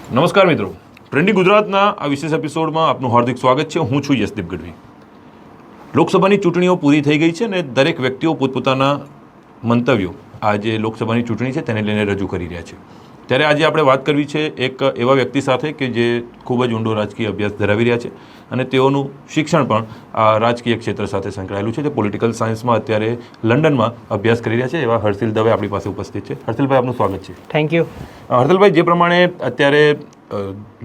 નમસ્કાર મિત્રો, ટ્રેન્ડી ગુજરાતના આ વિશેષ એપિસોડમાં આપનું હાર્દિક સ્વાગત છે. હું છું યશદીપ ગઢવી. લોકસભાની ચૂંટણીઓ પૂરી થઈ ગઈ છે અને દરેક વ્યક્તિઓ પોતપોતાના મંતવ્યો આ જે લોકસભાની ચૂંટણી છે તેને લઈને રજૂ કરી રહ્યા છે. ત્યારે આજે આપણે વાત કરવી છે એક એવા વ્યક્તિ સાથે કે જે ખૂબ જ ઊંડો રાજકીય અભ્યાસ ધરાવી રહ્યા છે અને તેઓનું શિક્ષણ પણ આ રાજકીય ક્ષેત્ર સાથે સંકળાયેલું છે. જે પોલિટિકલ સાયન્સમાં અત્યારે લંડનમાં અભ્યાસ કરી રહ્યા છે એવા હર્ષિલ દવે આપણી પાસે ઉપસ્થિત છે. હર્ષિલભાઈ, આપનું સ્વાગત છે. Thank you. હર્ષિલભાઈ, જે પ્રમાણે અત્યારે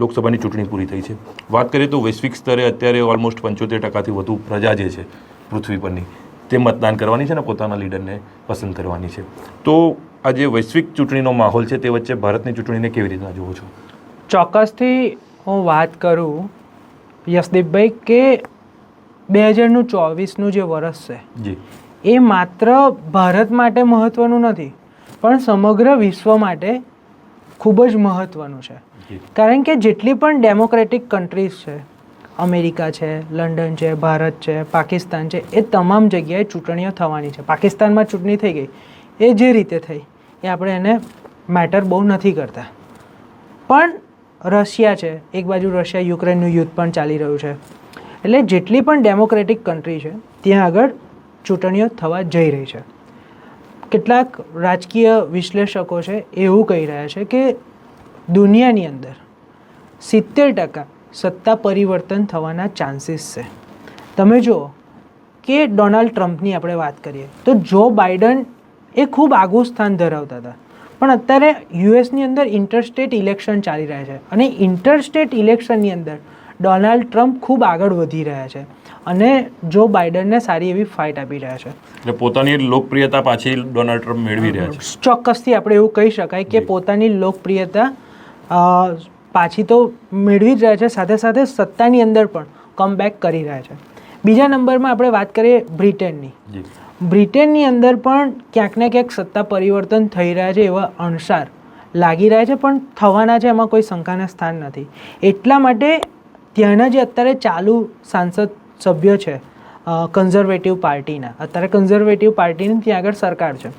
લોકસભાની ચૂંટણી પૂરી થઈ છે, વાત કરીએ તો વૈશ્વિક સ્તરે અત્યારે ઓલમોસ્ટ 75% વધુ પ્રજા જે છે પૃથ્વી પરની તે મતદાન કરવાની છે અને પોતાના લીડરને પસંદ કરવાની છે. તો આ જે વૈશ્વિક ચૂંટણીનો માહોલ છે તે વચ્ચે ભારતની ચૂંટણીને કેવી રીતના જુઓ છો? ચોક્કસથી હું વાત કરું યશદીપભાઈ કે 2024નું જે વર્ષ છે જી, એ માત્ર ભારત માટે મહત્ત્વનું નથી પણ સમગ્ર વિશ્વ માટે ખૂબ જ મહત્ત્વનું છે. કારણ કે જેટલી પણ ડેમોક્રેટિક કન્ટ્રીઝ છે, અમેરિકા છે, લંડન છે, ભારત છે, પાકિસ્તાન છે, એ તમામ જગ્યાએ ચૂંટણીઓ થવાની છે. પાકિસ્તાનમાં ચૂંટણી થઈ ગઈ, એ જે રીતે થઈ એ આપણે એને મેટર બહુ નથી કરતા. પણ રશિયા છે, એક બાજુ રશિયા યુક્રેનનું યુદ્ધ પણ ચાલી રહ્યું છે. એટલે જેટલી પણ ડેમોક્રેટિક કન્ટ્રી છે ત્યાં આગળ ચૂંટણીઓ થવા જઈ રહી છે. કેટલાક રાજકીય વિશ્લેષકો છે એવું કહી રહ્યા છે કે દુનિયાની અંદર 70% સત્તા પરિવર્તન થવાના ચાન્સીસ છે. તમે જુઓ કે ડોનાલ્ડ ટ્રમ્પની આપણે વાત કરીએ તો જો બાઇડન એ ખૂબ આગવું સ્થાન ધરાવતા હતા, પણ અત્યારે યુએસની અંદર ઇન્ટરસ્ટેટ ઇલેક્શન ચાલી રહ્યા છે અને ઇન્ટરસ્ટેટ ઇલેક્શનની અંદર ડોનાલ્ડ ટ્રમ્પ ખૂબ આગળ વધી રહ્યા છે અને જો બાઇડનને સારી એવી ફાઇટ આપી રહ્યા છે. એટલે પોતાની લોકપ્રિયતા પાછી ડોનાલ્ડ ટ્રમ્પ મેળવી રહ્યા છે. ચોક્કસથી આપણે એવું કહી શકાય કે પોતાની લોકપ્રિયતા પાછી તો મેળવી જ રહ્યા છે, સાથે સાથે સત્તાની અંદર પણ કમબેક કરી રહ્યા છે. બીજા નંબરમાં આપણે વાત કરીએ બ્રિટનની. બ્રિટનની અંદર પણ ક્યાંક ને ક્યાંક સત્તા પરિવર્તન થઈ રહ્યા છે એવા અણસાર લાગી રહ્યા છે, પણ થવાના છે એમાં કોઈ શંકાને સ્થાન નથી. એટલા માટે ત્યાંના જે અત્યારે ચાલુ સાંસદ સભ્યો છે કન્ઝર્વેટિવ પાર્ટીના, અત્યારે કન્ઝર્વેટિવ પાર્ટીની ત્યાં આગળ સરકાર છે,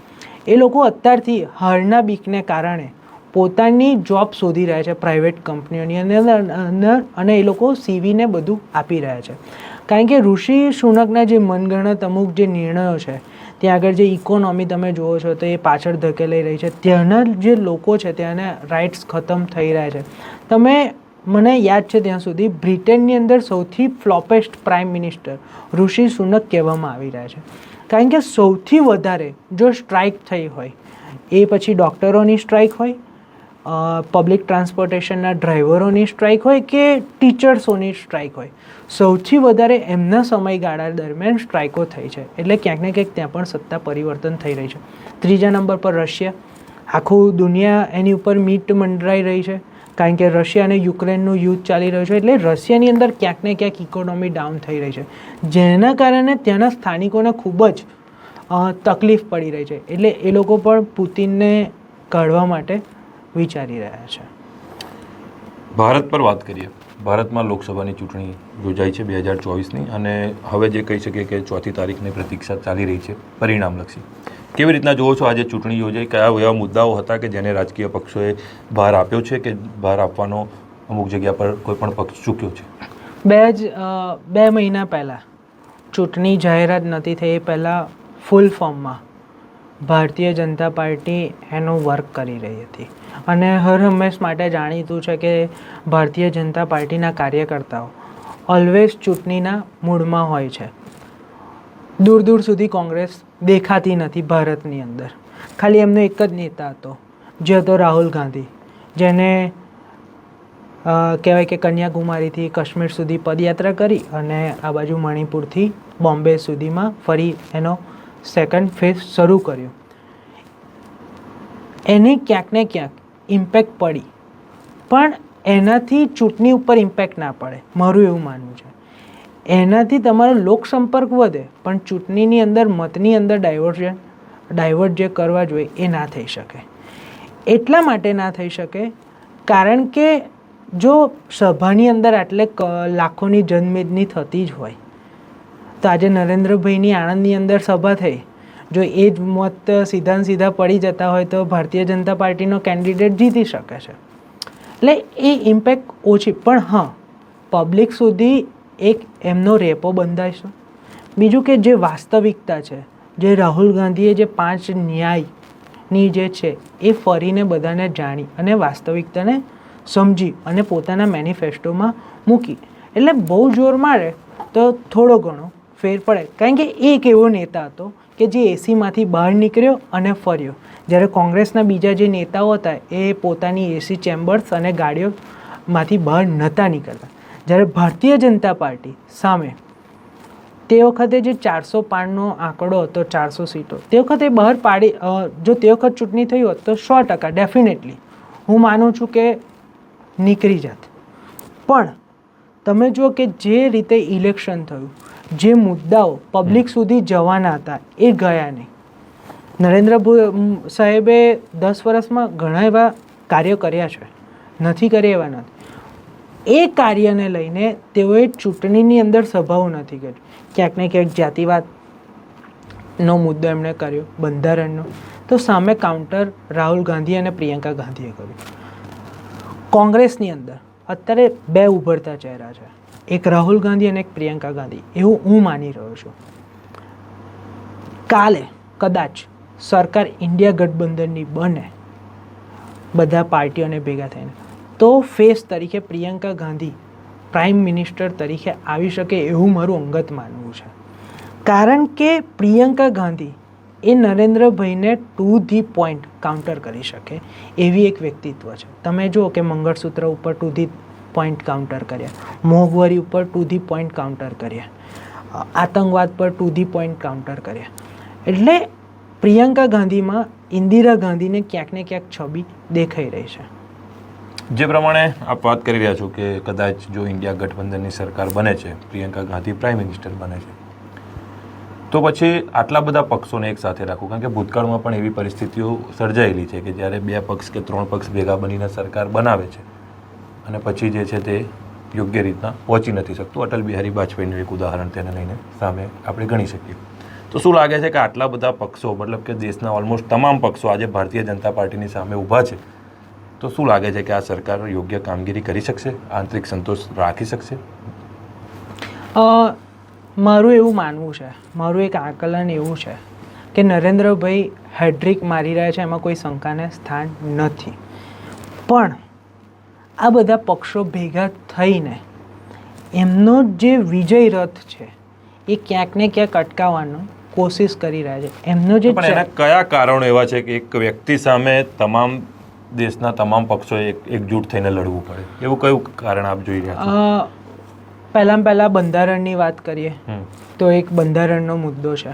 એ લોકો અત્યારથી હારના બીકને કારણે પોતાની જોબ શોધી રહ્યા છે પ્રાઇવેટ કંપનીઓની અંદર અને એ લોકો સીવીને બધું આપી રહ્યા છે. કારણ કે ઋષિ સુનકના જે મનગણત અમુક જે નિર્ણયો છે ત્યાં આગળ જે ઇકોનોમી તમે જુઓ છો તો એ પાછળ ધકેલાઈ રહી છે. ત્યાંના જે લોકો છે ત્યાંના રાઇટ્સ ખતમ થઈ રહ્યા છે. તમે મને યાદ છે ત્યાં સુધી બ્રિટનની અંદર સૌથી ફ્લોપેસ્ટ પ્રાઇમ મિનિસ્ટર ઋષિ સુનક કહેવામાં આવી રહ્યા છે. કારણ કે સૌથી વધારે જો સ્ટ્રાઇક થઈ હોય એ પછી ડૉક્ટરોની સ્ટ્રાઇક હોય, પબ્લિક ટ્રાન્સપોર્ટેશનના ડ્રાઈવરોની સ્ટ્રાઇક હોય કે ટીચર્સોની સ્ટ્રાઇક હોય, સૌથી વધારે એમના સમયગાળા દરમિયાન સ્ટ્રાઇકો થઈ છે. એટલે ક્યાંક ને ક્યાંક ત્યાં પણ સત્તા પરિવર્તન થઈ રહી છે. ત્રીજા નંબર પર રશિયા. આખું દુનિયા એની ઉપર મીટ મંડરાઈ રહી છે કારણ કે રશિયા અને યુક્રેનનું યુદ્ધ ચાલી રહ્યું છે. એટલે રશિયાની અંદર ક્યાંક ને ક્યાંક ઇકોનોમી ડાઉન થઈ રહી છે, જેના કારણે ત્યાંના સ્થાનિકોને ખૂબ જ તકલીફ પડી રહી છે. એટલે એ લોકો પણ પુતિનને કાઢવા માટે વિચારી રહ્યા છે. ભારત પર વાત કરીએ. ભારતમાં લોકસભાની ચૂંટણી યોજાઈ છે 2024ની અને હવે જે કહી શકીએ કે 4મી તારીખની પ્રતીક્ષા ચાલી રહી છે પરિણામલક્ષી. કેવી રીતના જુઓ છો આજે ચૂંટણી યોજાઈ? કયા એવા મુદ્દાઓ હતા કે જેને રાજકીય પક્ષોએ ભાર આપ્યો છે કે ભાર આપવાનો અમુક જગ્યા પર કોઈ પણ પક્ષ ચૂક્યો છે? બે મહિના પહેલાં ચૂંટણી જાહેરાત નથી થઈ એ પહેલાં ફૂલ ફોર્મમાં ભારતીય જનતા પાર્ટી એનું વર્ક કરી રહી હતી અને હર હંમેશ માટે જાણીતું છે કે ભારતીય જનતા પાર્ટીના કાર્યકર્તાઓ ઓલવેઝ ચૂંટણીના મૂડમાં હોય છે. દૂર દૂર સુધી કોંગ્રેસ દેખાતી નથી ભારતની અંદર. ખાલી એમનો એક જ નેતા હતો જે હતો રાહુલ ગાંધી, જેને કહેવાય કે કન્યાકુમારીથી કાશ્મીર સુધી પદયાત્રા કરી અને આ બાજુ મણિપુરથી બોમ્બે સુધીમાં ફરી એનો સેકન્ડ ફેઝ શરૂ કર્યો. એને ક્યાંક ને ક્યાંક ઇમ્પેક્ટ પડી, પણ એનાથી ચૂંટણી ઉપર ઇમ્પેક્ટ ના પડે, મારું એવું માનવું છે. એનાથી તમારો લોકસંપર્ક વધે પણ ચૂંટણીની અંદર મતની અંદર ડાયવર્ટ જે કરવા જોઈએ એ ના થઈ શકે. એટલા માટે ના થઈ શકે કારણ કે જો સભાની અંદર આટલે લાખોની જનમેદની થતી જ હોય તો આજે નરેન્દ્રભાઈની આણંદની અંદર સભા થઈ, જો એ જ મત સીધા પડી જતા હોય તો ભારતીય જનતા પાર્ટીનો કેન્ડિડેટ જીતી શકે છે. એટલે એ ઇમ્પેક્ટ ઓછી, પણ હા પબ્લિક સુધી એક એમનો રેપો બંધાય છે. બીજું કે જે વાસ્તવિકતા છે, જે રાહુલ ગાંધીએ જે 5 ન્યાયની જે છે એ ફરીને બધાને જાણી અને વાસ્તવિકતાને સમજી અને પોતાના મેનિફેસ્ટોમાં મૂકી, એટલે બહુ જોર મારે તો થોડો ઘણો ફેર પડે. કારણ કે એ એક એવો નેતા હતો કે જે એસીમાંથી બહાર નીકળ્યો અને ફર્યો, જ્યારે કોંગ્રેસના બીજા જે નેતાઓ હતા એ પોતાની એસી ચેમ્બર્સ અને ગાડીઓમાંથી બહાર નહોતા નીકળતા. જ્યારે ભારતીય જનતા પાર્ટી સામે તે વખતે જે 405નો આંકડો હતો, 400 સીટો, તે વખતે બહાર પાડી, જો તે વખત ચૂંટણી થઈ હોત તો 100% ડેફિનેટલી હું માનું છું કે નીકળી જાત. પણ તમે જુઓ કે જે રીતે ઇલેક્શન થયું, જે મુદ્દાઓ પબ્લિક સુધી જવાના હતા એ ગયા નહીં. નરેન્દ્ર સાહેબે 10 વર્ષમાં ઘણા એવા કાર્યો કર્યા છે, નથી કર્યા એવા નથી. એ કાર્યને લઈને તેઓએ ચૂંટણીની અંદર સભાઓ નથી કરી. ક્યાંક ને ક્યાંક જાતિવાદનો મુદ્દો એમણે કર્યો, બંધારણનો, તો સામે કાઉન્ટર રાહુલ ગાંધી અને પ્રિયંકા ગાંધીએ કર્યું. કોંગ્રેસની અંદર અત્યારે 2 ઉભરતા ચહેરા છે, એક રાહુલ ગાંધી અને એક પ્રિયંકા ગાંધી, એવું હું માની રહ્યો છું. કાલે કદાચ સરકાર ઇન્ડિયા ગઠબંધનની બને બધા પાર્ટીઓને ભેગા થઈને, તો ફેસ તરીકે પ્રિયંકા ગાંધી પ્રાઇમ મિનિસ્ટર તરીકે આવી શકે એવું મારું અંગત માનવું છે. કારણ કે પ્રિયંકા ગાંધી એ નરેન્દ્રભાઈને ટુ ધી પોઈન્ટ કાઉન્ટર કરી શકે એવી એક વ્યક્તિત્વ છે. તમે જુઓ કે મંગળસૂત્ર ઉપર ટુ ધી પોઈન્ટ કાઉન્ટર કર્યા, મોંઘવારી ઉપર ટુ ધી પોઈન્ટ કાઉન્ટર કર્યા, આતંકવાદ પર ટુ ધી પોઈન્ટ કાઉન્ટર કર્યા. એટલે પ્રિયંકા ગાંધીમાં ઇન્દિરા ગાંધીને ક્યાંક ને ક્યાંક છબી દેખાઈ રહી છે. જે પ્રમાણે આપ વાત કરી રહ્યા છો કે કદાચ જો ઇન્ડિયા ગઠબંધનની સરકાર બને છે, પ્રિયંકા ગાંધી પ્રાઇમ મિનિસ્ટર બને છે, તો પછી આટલા બધા પક્ષોને એક સાથે રાખવું, કારણ કે ભૂતકાળમાં પણ એવી પરિસ્થિતિઓ સર્જાયેલી છે કે જ્યારે 2 પક્ષ કે 3 પક્ષ ભેગા બનીને સરકાર બનાવે છે અને પછી જે છે તે યોગ્ય રીતના પહોંચી નથી શકતું. અટલ બિહારી વાજપેયીનું એક ઉદાહરણ તેને લઈને સામે આપણે ગણી શકીએ. તો શું લાગે છે કે આટલા બધા પક્ષો, મતલબ કે દેશના ઓલમોસ્ટ તમામ પક્ષો આજે ભારતીય જનતા પાર્ટીની સામે ઊભા છે, તો શું લાગે છે કે આ સરકાર યોગ્ય કામગીરી કરી શકશે, આંતરિક સંતોષ રાખી શકશે? મારું એવું માનવું છે, મારું એક આકલન એવું છે કે નરેન્દ્રભાઈ હેડ્રિક મારી રહ્યા છે, એમાં કોઈ શંકાને સ્થાન નથી. પણ આ બધા પક્ષો ભેગા થઈને એમનો જે વિજય રથ છે એ ક્યાંક ને ક્યાંક અટકાવવાનો કોશિશ કરી રહ્યા છે. એમનો જે પણ એના કયા કારણો એવા છે કે એક વ્યક્તિ સામે તમામ દેશના તમામ પક્ષોએ એકજૂટ થઈને લડવું પડે, એવું કયું કારણ આપ જોઈ રહ્યા છો? પહેલાં બંધારણની વાત કરીએ તો એક બંધારણનો મુદ્દો છે.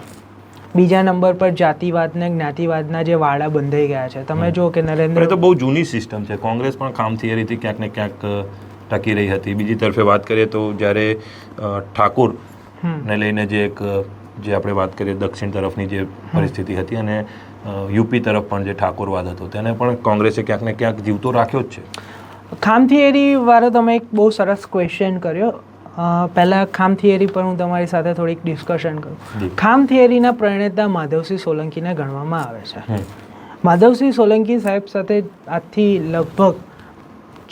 બીજા નંબર પર જાતિવાદ ને જ્ઞાતિવાદના જે વાડા બંધાઈ ગયા છે. તમે જો કે નરેન્દ્ર, તો બહુ જૂની સિસ્ટમ છે. કોંગ્રેસ પણ ખામ થિયરીથી ક્યાંક ને ક્યાંક ટકી રહી હતી. બીજી તરફે વાત કરીએ તો જ્યારે ઠાકોરને લઈને જે આપણે વાત કરીએ દક્ષિણ તરફની જે પરિસ્થિતિ હતી અને યુપી તરફ પણ જે ઠાકોરવાદ હતો તેને પણ કોંગ્રેસે ક્યાંક ને ક્યાંક જીવતો રાખ્યો જ છે. ખામ થિયરી વાળો તમે એક બહુ સરસ ક્વેશ્ચન કર્યો. પહેલાં ખામ થિયરી પર હું તમારી સાથે થોડીક ડિસ્કશન કરું. ખામ થિયરીના પ્રણેતા માધવસિંહ સોલંકીને ગણવામાં આવે છે. માધવસિંહ સોલંકી સાહેબ સાથે આજથી લગભગ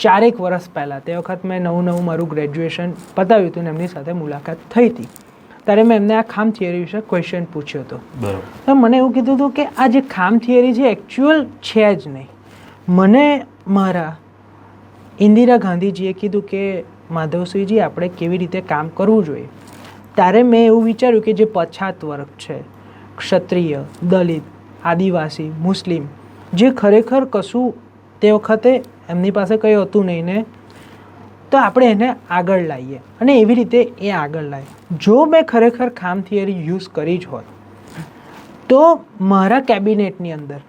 4 વર્ષ પહેલાં, તે વખત મેં નવું મારું ગ્રેજ્યુએશન પતાવ્યું હતું ને એમની સાથે મુલાકાત થઈ હતી, ત્યારે મેં એમને આ ખામ થિયરી વિશે ક્વેશ્ચન પૂછ્યો હતો. તો મને એવું કીધું હતું કે આ જે ખામ થિયરી છે એકચ્યુઅલ છે જ નહીં. મને મારા ઇન્દિરા ગાંધીજીએ કીધું કે માધવસિંહજી આપણે કેવી રીતે કામ કરવું જોઈએ. ત્યારે મેં એવું વિચાર્યું કે જે પછાત વર્ગ છે, ક્ષત્રિય, દલિત, આદિવાસી, મુસ્લિમ, જે ખરેખર કશું તે વખતે એમની પાસે કંઈ હતું નહીં ને, તો આપણે એને આગળ લાવીએ અને એવી રીતે એ આગળ લાવીએ. જો મેં ખરેખર ખામ થિયરી યુઝ કરી જ હોત તો મારા કેબિનેટની અંદર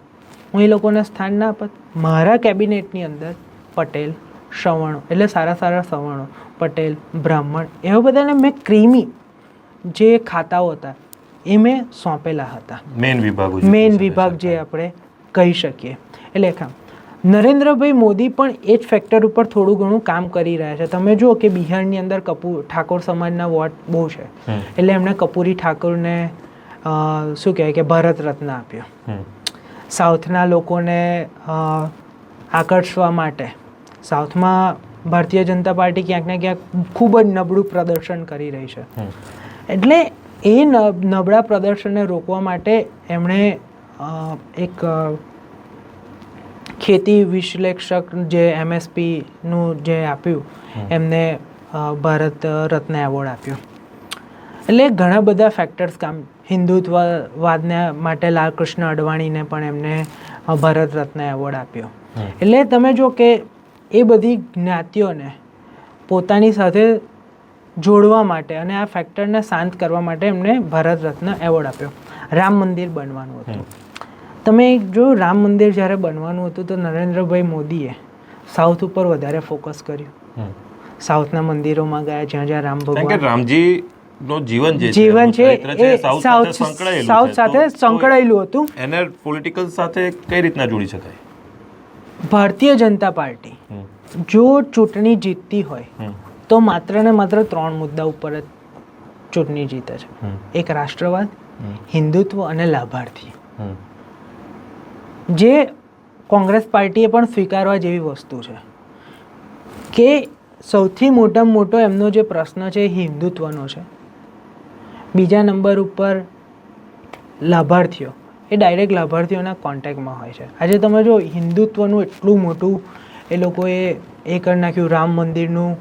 હું એ લોકોને સ્થાન ના આપત. મારા કેબિનેટની અંદર પટેલ, સવર્ણો, એટલે સારા સવર્ણો, પટેલ, બ્રાહ્મણ, એવા બધાને મેં ક્રીમી જે ખાતાઓ હતા એ મેં સોંપેલા હતા. મેન વિભાગ જે આપણે કહી શકીએ. એટલે કામ નરેન્દ્રભાઈ મોદી પણ એ જ ફેક્ટર ઉપર થોડું ઘણું કામ કરી રહ્યા છે. તમે જુઓ કે બિહારની અંદર ઠાકોર સમાજના વોટ બહુ છે, એટલે એમણે કપૂરી ઠાકોરને શું કહેવાય કે ભારત રત્ન આપ્યો. સાઉથના લોકોને આકર્ષવા માટે સાઉથમાં ભારતીય જનતા પાર્ટી ક્યાંક ને ક્યાંક ખૂબ જ નબળું પ્રદર્શન કરી રહી છે. એટલે એ નબળા પ્રદર્શનને રોકવા માટે એમણે એક ખેતી વિશ્લેષક જે MSPનું જે આપ્યું એમને ભારત રત્ન એવોર્ડ આપ્યો. એટલે ઘણા બધા ફેક્ટર્સ હિન્દુત્વવાદને માટે લાલકૃષ્ણ અડવાણીને પણ એમને ભારત રત્ન એવોર્ડ આપ્યો. એટલે તમે જો કે એ બધી જ્ઞાતિઓને પોતાની સાથે જોડવા માટે અને આ ફેક્ટરને શાંત કરવા માટે એમને ભારત રત્ન એવોર્ડ આપ્યો. રામ મંદિર બનવાનું હતું. તમે જો રામ મંદિર જ્યારે બનવાનું હતું તો નરેન્દ્રભાઈ મોદીએ સાઉથ ઉપર વધારે ફોકસ કર્યું. સાઉથના મંદિરોમાં ગયા જ્યાં જ્યાં રામ ભગવાન રામજી નો જીવન છે એ સાઉથ સાથે સંકળાયેલું હતું. એને પોલિટિકલ સાથે કઈ રીતના જોડી શકાય? ભારતીય જનતા પાર્ટી જો ચૂંટણી જીતતી હોય તો માત્ર ને માત્ર 3 મુદ્દા ઉપર જ ચૂંટણી જીતે છે. એક રાષ્ટ્રવાદ, હિન્દુત્વ અને લાભાર્થી. જે કોંગ્રેસ પાર્ટીએ પણ સ્વીકારવા જેવી વસ્તુ છે કે સૌથી મોટામાં મોટો એમનો જે પ્રશ્ન છે એ હિન્દુત્વનો છે. બીજા નંબર ઉપર લાભાર્થીઓ, એ ડાયરેક્ટ લાભાર્થીઓના કોન્ટેક્ટમાં હોય છે. આજે તમે જો હિન્દુત્વનું એટલું મોટું એ લોકોએ એ કરી નાખ્યું, રામ મંદિરનું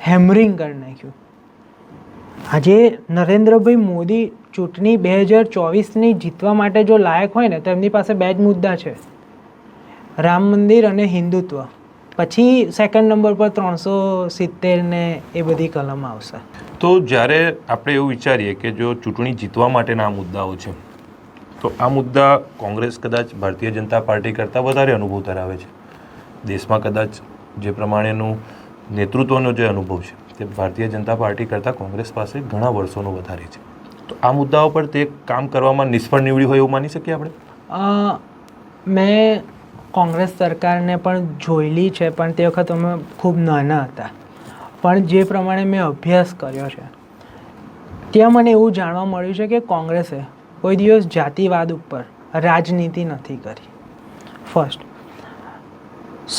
હેમરિંગ કરી નાખ્યું. આજે નરેન્દ્રભાઈ મોદી ચૂંટણી 2024ની જીતવા માટે જો લાયક હોય ને તો એમની પાસે 2 જ મુદ્દા છે, રામ મંદિર અને હિન્દુત્વ. પછી સેકન્ડ નંબર પર 370 ને એ બધી કલમ આવશે. તો જ્યારે આપણે એવું વિચારીએ કે જો ચૂંટણી જીતવા માટેના આ મુદ્દાઓ છે તો આ મુદ્દા કોંગ્રેસ કદાચ ભારતીય જનતા પાર્ટી કરતાં વધારે અનુભવ ધરાવે છે. દેશમાં કદાચ જે પ્રમાણેનું નેતૃત્વનો જે અનુભવ છે તે ભારતીય જનતા પાર્ટી કરતાં કોંગ્રેસ પાસે ઘણા વર્ષોનો વધારે છે. તો આ મુદ્દાઓ પર તે કામ કરવામાં નિષ્ફળ નીવડ્યું હોય એવું માની શકીએ આપણે? મેં કોંગ્રેસ સરકારને પણ જોયેલી છે, પણ તે વખત અમે ખૂબ નાના હતા. પણ જે પ્રમાણે મેં અભ્યાસ કર્યો છે ત્યાં મને એવું જાણવા મળ્યું છે કે કોંગ્રેસે કોઈ દિવસ જાતિવાદ ઉપર રાજનીતિ નથી કરી. ફર્સ્ટ,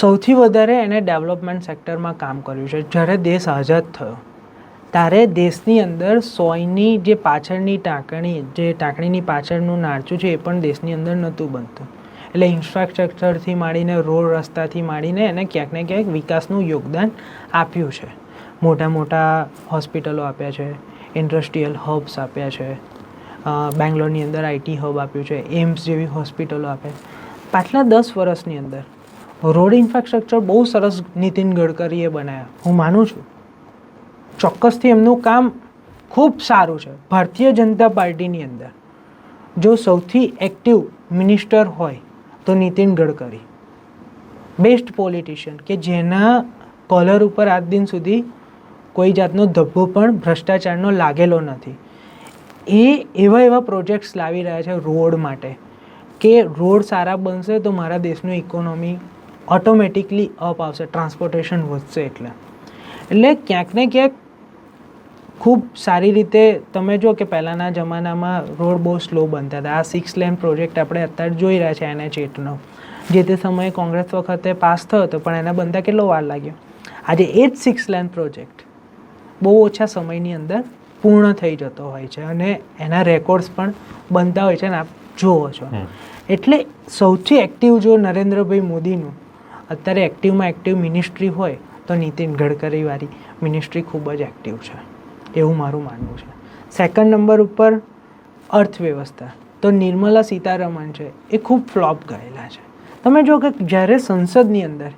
સૌથી વધારે એને ડેવલપમેન્ટ સેક્ટરમાં કામ કર્યું છે. જ્યારે દેશ આઝાદ થયો ત્યારે દેશની અંદર સોયની જે પાછળની ટાંકણીની પાછળનું નાળચું છે એ પણ દેશની અંદર નહોતું બનતું. એટલે ઇન્ફ્રાસ્ટ્રક્ચરથી માંડીને રોડ રસ્તાથી માંડીને એને ક્યાંક ને ક્યાંક વિકાસનું યોગદાન આપ્યું છે. મોટા મોટા હોસ્પિટલો આપ્યા છે, ઇન્ડસ્ટ્રીયલ હબ્સ આપ્યા છે, બેંગ્લોરની અંદર IT હબ આપ્યું છે, એમ્સ જેવી હોસ્પિટલો આપ્યા. પાછલા 10 વર્ષની અંદર રોડ ઇન્ફ્રાસ્ટ્રક્ચર બહુ સરસ નીતિન ગડકરીએ બનાવ્યા. હું માનું છું, ચોક્કસથી એમનું કામ ખૂબ સારું છે. ભારતીય જનતા પાર્ટીની અંદર જો સૌથી એક્ટિવ મિનિસ્ટર હોય તો નીતિન ગડકરી, બેસ્ટ પોલિટિશિયન કે જેના કોલર ઉપર આજ દિન સુધી કોઈ જાતનો ધબ્બો પણ ભ્રષ્ટાચારનો લાગેલો નથી. એ એવા પ્રોજેક્ટ્સ લાવી રહ્યા છે રોડ માટે કે રોડ સારા બનશે તો મારા દેશનું ઇકોનોમી ઓટોમેટિકલી અપ આવશે, ટ્રાન્સપોર્ટેશન વધશે. એટલે ક્યાંક ને ક્યાંક ખૂબ સારી રીતે તમે જો કે પહેલાંના જમાનામાં રોડ બહુ સ્લો બનતા હતા. આ 6 લેન પ્રોજેક્ટ આપણે અત્યારે જોઈ રહ્યા છે NH8નો, જે તે સમયે કોંગ્રેસ વખતે પાસ થયો હતો પણ એને બનતા કેટલો વાર લાગ્યો. આજે એ જ 6 લેન પ્રોજેક્ટ બહુ ઓછા સમયની અંદર પૂર્ણ થઈ જતો હોય છે અને એના રેકોર્ડ્સ પણ બનતા હોય છે અને આપ જુઓ છો. એટલે સૌથી એક્ટિવ જો નરેન્દ્રભાઈ મોદીનું અત્યારે એક્ટિવમાં એક્ટિવ મિનિસ્ટ્રી હોય તો નીતિન ગડકરીવાળી મિનિસ્ટ્રી ખૂબ જ એક્ટિવ છે, એવું મારું માનવું છે. સેકન્ડ નંબર ઉપર અર્થવ્યવસ્થા તો નિર્મલા સીતારમણ છે એ ખૂબ ફ્લોપ ગયેલા છે. તમે જો કે જ્યારે સંસદની અંદર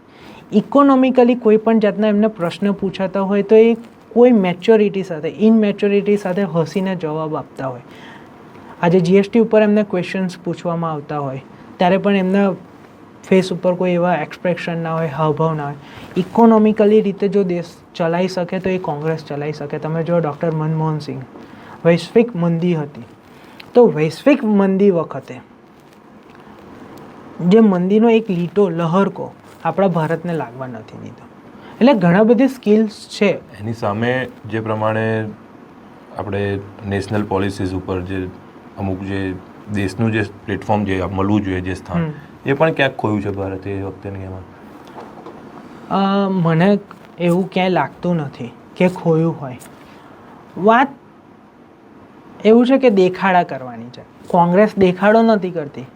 ઇકોનોમિકલી કોઈ પણ જાતના એમને પ્રશ્ન પૂછાતા હોય તો એ કોઈ મેચ્યોરિટી સાથે ઇનમેચ્યોરિટી સાથે હસીને જવાબ આપતા હોય. આજે GST ઉપર એમને ક્વેશ્ચન્સ પૂછવામાં આવતા હોય ત્યારે પણ એમના ફેસ ઉપર કોઈ એવા એક્સપ્રેશન ના હોય, હાવભાવ ના હોય. ઇકોનોમિકલી રીતે જો દેશ ચલાવી શકે તો એ કોંગ્રેસ ચલાવી શકે. તમે જો ડૉક્ટર મનમોહન સિંહ, વૈશ્વિક મંદી હતી તો વૈશ્વિક મંદી વખતે જે મંદીનો એક લીટો લહરકો આપણા ભારતને લાગવા નથી દીધો. એટલે ઘણા બધી સ્કિલ્સ છે. એની સામે જે પ્રમાણે આપણે નેશનલ પોલિસીઝ ઉપર જે અમુક જે દેશનું જે પ્લેટફોર્મ જે મળવું જોઈએ જે સ્થાન એ પણ ક્યાંક ખોયું છે ભારતે એ વખતે એમાં. મને એવું ક્યાંય લાગતું નથી કે ખોયું હોય. વાત એવું છે કે દેખાડા કરવાની છે. કોંગ્રેસ દેખાડો નથી કરતી,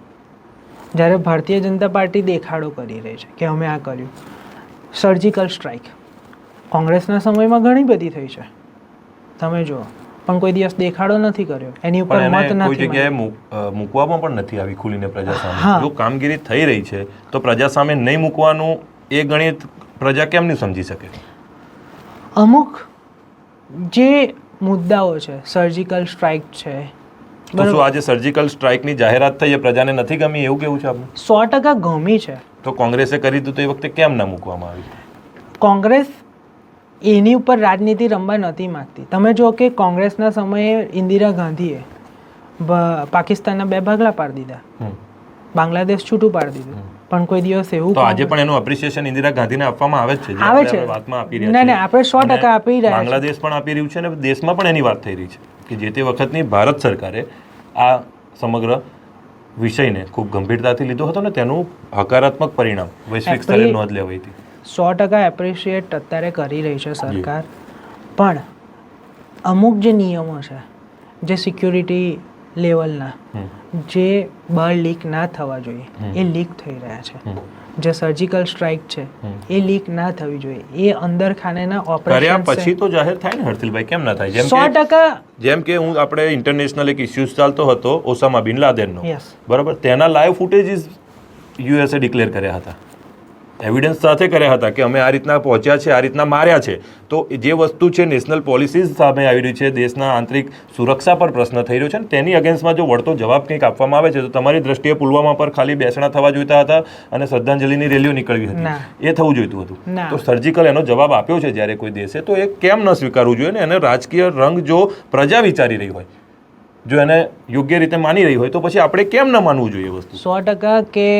જ્યારે ભારતીય જનતા પાર્ટી દેખાડો કરી રહી છે કે અમે આ કર્યું. સર્જિકલ સ્ટ્રાઇક કોંગ્રેસના સમયમાં ઘણી બધી થઈ છે, તમે જુઓ, પણ કોઈ દિવસ દેખાડો નથી કર્યો, એની ઉપર પણ મત એને કોઈ નથી જગ્યાએ માંગ્યો. મૂકવામાં પણ નથી આવી ખુલીને પ્રજા હા. સામે. જો કામગીરી થઈ રહી છે તો પ્રજા સામે નહીં મૂકવાનું એ ગણિત પ્રજા કેમ નહીં સમજી શકે? અમુક જે મુદ્દાઓ છે, સર્જિકલ સ્ટ્રાઇક છે, તો શું આજે સર્જિકલ સ્ટ્રાઇકની જાહેરાત થઈ એ પ્રજાને નથી ગમી એવું કેવું છે આપનું? 100% ગમી છે. તો કોંગ્રેસે કરી દીધું તો એ વખતે કેમ ના મૂકવામાં આવી? કોંગ્રેસ એની ઉપર રાજનીતિ રમવા નથી માગતી. તમે જો કે કોંગ્રેસના સમયે ઇન્દિરા ગાંધીએ પાકિસ્તાનના 2 ભાગલા પાડી દીધા, બાંગ્લાદેશ છૂટું પાડી દીધું, પણ કોઈ દિવસ એવું તો આજે પણ એનું એપ્રિસિએશન ઇન્દિરા ગાંધીને આપવામાં આવે છે, જે આવે આપણે છે. વાતમાં આપી ના, રહ્યા ના, આપણે 100% આપી રહ્યા છીએ. બાંગ્લાદેશ પણ આપી રહ્યું છે અને દેશમાં પણ એની વાત થઈ રહી છે કે જે તે વખતની ભારત સરકારે આ સમગ્ર વિષયને ખૂબ ગંભીરતાથી લીધો હતો ને તેનું હકારાત્મક પરિણામ વૈશ્વિક સ્તરે નોંધ લેવાઈ હતી. 100% એપ્રિશિએટ અત્યારે કરી રહી છે સરકાર, પણ અમુક જે નિયમો છે, જે સિક્યુરિટી લેવલના, જે બહાર લીક ના થવા જોઈએ એ લીક થઈ રહ્યા છે. જે સર્જિકલ સ્ટ્રાઇક છે એ લીક ના થવી જોઈએ, એ અંદર ખાનેના કર્યા ઓપરેશન પછી તો જાહેર થાય ને હર્ષિલભાઈ, કેમ ના થાય? 100%. જેમ કે આપણે ઇન્ટરનેશનલ એક ઇસ્યુઝ ચાલતો હતો ઓસામા બિન લાદેનનો, યસ, બરાબર, તેના લાઈવ ફૂટેજીસ યુએસએ ડિક્લેર કર્યા હતા, એવિડન્સ સાથે કર્યા હતા કે અમે આ રીતના પહોંચ્યા છે, આ રીતના માર્યા છે. તો જે વસ્તુ છે નેશનલ પોલિસીઝ સામે આવી રહી છે, દેશના આંતરિક સુરક્ષા પર પ્રશ્ન થઈ રહ્યો છે, તેની અગેન્સ્ટમાં જો વળતો જવાબ કંઈક આપવામાં આવે છે તો તમારી દ્રષ્ટિએ પુલવામા પર ખાલી બેસણા થવા જોઈતા હતા અને શ્રદ્ધાંજલિની રેલીઓ નીકળવી હતી, એ થવું જોઈતું હતું. તો સર્જિકલ એનો જવાબ આપ્યો છે જ્યારે કોઈ દેશે, તો એ કેમ ન સ્વીકારવું જોઈએ ને? એને રાજકીય રંગ જો પ્રજા વિચારી રહી હોય, જો એને યોગ્ય રીતે માની રહી હોય, તો પછી આપણે કેમ ન માનવું જોઈએ વસ્તુ? 100% કે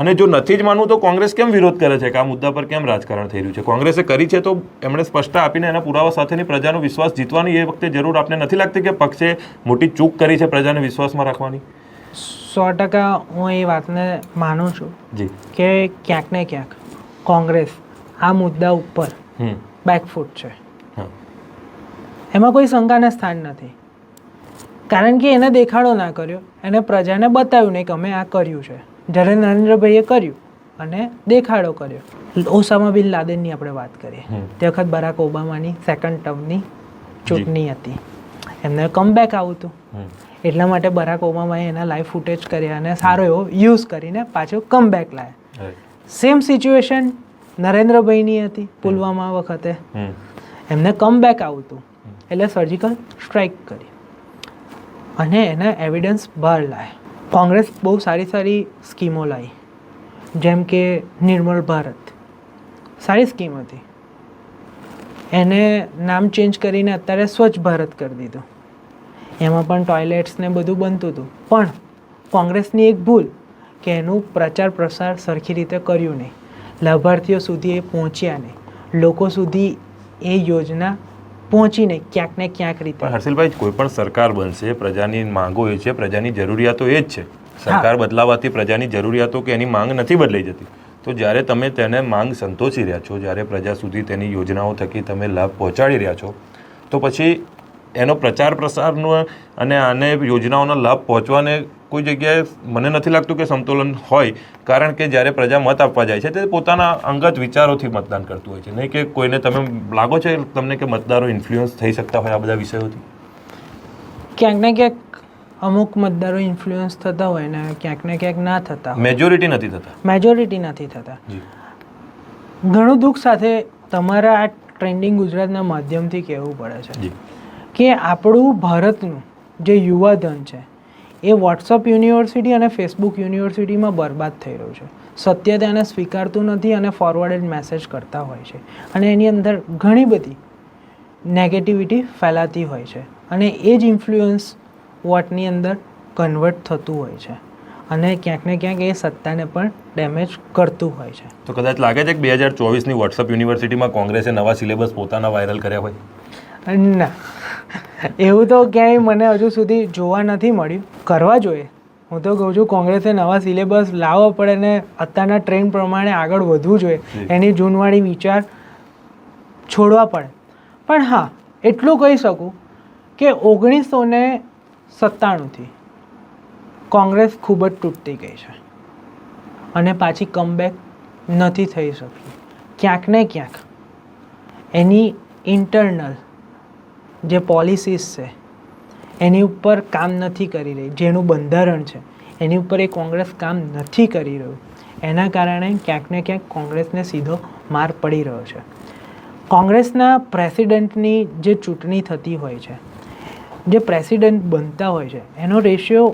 અને જો નથી જ માનવું તો કોંગ્રેસ કેમ વિરોધ કરે છે કે આ મુદ્દા પર કેમ રાજકારણ થઈ રહ્યું છે? કોંગ્રેસે કરી છે તો એમણે સ્પષ્ટતા આપીને એના પુરાવા સાથેની પ્રજાનો વિશ્વાસ જીતવાની એ વખતે જરૂર આપને નથી લાગતી કે પક્ષે મોટી ચૂક કરી છે પ્રજાને વિશ્વાસમાં રાખવાની? 100% હું એ વાતને માનું છું જી કે ક્યાંક ને ક્યાંક કોંગ્રેસ આ મુદ્દા ઉપર બેકફૂટ છે. એમાં કોઈ શંકાને સ્થાન નથી, કારણ કે એને દેખાડો ના કર્યો, એને પ્રજાને બતાવ્યું નહીં કે અમે આ કર્યું છે. જ્યારે નરેન્દ્રભાઈએ કર્યું અને દેખાડો કર્યો. ઓસામા બિન લાદેનની આપણે વાત કરીએ, તે વખત બરાક ઓબામાની 2nd ટર્મની ચૂંટણી હતી, એમને કમબેક આવ્યું હતું, એટલા માટે બરાક ઓબામાએ એના લાઈવ ફૂટેજ કર્યા અને સારો એવો યુઝ કરીને પાછો કમબેક લાવ્યા. સેમ સિચ્યુએશન નરેન્દ્રભાઈની હતી પુલવામા વખતે, એમને કમબેક આવ્યું હતું, એટલે સર્જિકલ સ્ટ્રાઇક કરી અને એના એવિડન્સ બહાર લાવ્યા. કોંગ્રેસ બહુ સારી સારી સ્કીમો લાવી, જેમ કે નિર્મળ ભારત, સારી સ્કીમ હતી, એને નામ ચેન્જ કરીને અત્યારે સ્વચ્છ ભારત કરી દીધું. એમાં પણ ટોયલેટ્સ ને બધું બનતું હતું, પણ કોંગ્રેસની એક ભૂલ કે એનું પ્રચાર પ્રસાર સરખી રીતે કર્યું નહીં, લાભાર્થીઓ સુધી એ પહોંચ્યા નહીં, લોકો સુધી એ યોજના પહોંચી નહીં ક્યાંક ને ક્યાંક રીતે. હર્ષિલભાઈ, કોઈ પણ સરકાર બનશે, પ્રજાની માંગો એ છે, પ્રજાની જરૂરિયાતો એ જ છે. સરકાર બદલાવાથી પ્રજાની જરૂરિયાતો કે એની માંગ નથી બદલાઈ જતી. તો જ્યારે તમે તેને માંગ સંતોષી રહ્યા છો, જ્યારે પ્રજા સુધી તેની યોજનાઓ થકી તમે લાભ પહોંચાડી રહ્યા છો, તો પછી એનો પ્રચાર પ્રસારનો અને આને યોજનાઓનો લાભ પહોંચવાને કોઈ જગ્યાએ મને નથી લાગતું કે સમતોલન હોય, કારણ કે જ્યારે પ્રજા મત આપવા જાય છે તે પોતાના અંગત વિચારોથી મતદાન કરતું હોય છે, નહીં કે કોઈને તમે લાગો છે તમને કે મતદારો ઇન્ફ્લુઅન્સ થઈ શકતા હોય આ બધા વિષયોથી? ક્યાંક ને ક્યાંક અમુક મતદારો ઇન્ફ્લુઅન્સ થતા હોય ને ક્યાંક ને ક્યાંક ના થતા. મેજોરિટી નથી થતા. મેજોરિટી નથી થતા. ઘણું દુઃખ સાથે તમારા આ ટ્રેન્ડિંગ ગુજરાતના માધ્યમથી કહેવું પડે છે કે આપણું ભારતનું જે યુવાધન છે એ વોટ્સઅપ યુનિવર્સિટી અને ફેસબુક યુનિવર્સિટીમાં બરબાદ થઈ રહ્યું છે. સત્ય તેને સ્વીકારતું નથી અને ફોરવર્ડેડ મેસેજ કરતા હોય છે, અને એની અંદર ઘણી બધી નેગેટિવિટી ફેલાતી હોય છે, અને એ જ ઇન્ફ્લુઅન્સ વોટની અંદર કન્વર્ટ થતું હોય છે, અને ક્યાંક ને ક્યાંક એ સત્તાને પણ ડેમેજ કરતું હોય છે. તો કદાચ લાગે છે કે 2024ની વોટ્સઅપ યુનિવર્સિટીમાં કોંગ્રેસે નવા સિલેબસ પોતાના વાયરલ કર્યા હોય? ના, એવું તો ક્યાંય મને હજુ સુધી જોવા નથી મળ્યું. કરવા જોઈએ, હું તો કહું છું કોંગ્રેસે નવા સિલેબસ લાવવો પડે ને અત્યારના ટ્રેન્ડ પ્રમાણે આગળ વધવું જોઈએ. એની જૂનવાળી વિચાર છોડવા પડે. પણ હા, એટલું કહી શકું કે 1997થી કોંગ્રેસ ખૂબ જ તૂટતી ગઈ છે અને પાછી કમબેક નથી થઈ શકી. ક્યાંક ને ક્યાંક એની ઇન્ટરનલ જે પોલિસીસ છે એની ઉપર કામ નથી કરી રહી. જેનું બંધારણ છે એની ઉપર એ કોંગ્રેસ કામ નથી કરી રહ્યું. એના કારણે ક્યાંક ને ક્યાંક કોંગ્રેસને સીધો માર પડી રહ્યો છે. કોંગ્રેસના પ્રેસિડેન્ટની જે ચૂંટણી થતી હોય છે, જે પ્રેસિડેન્ટ બનતા હોય છે, એનો રેશિયો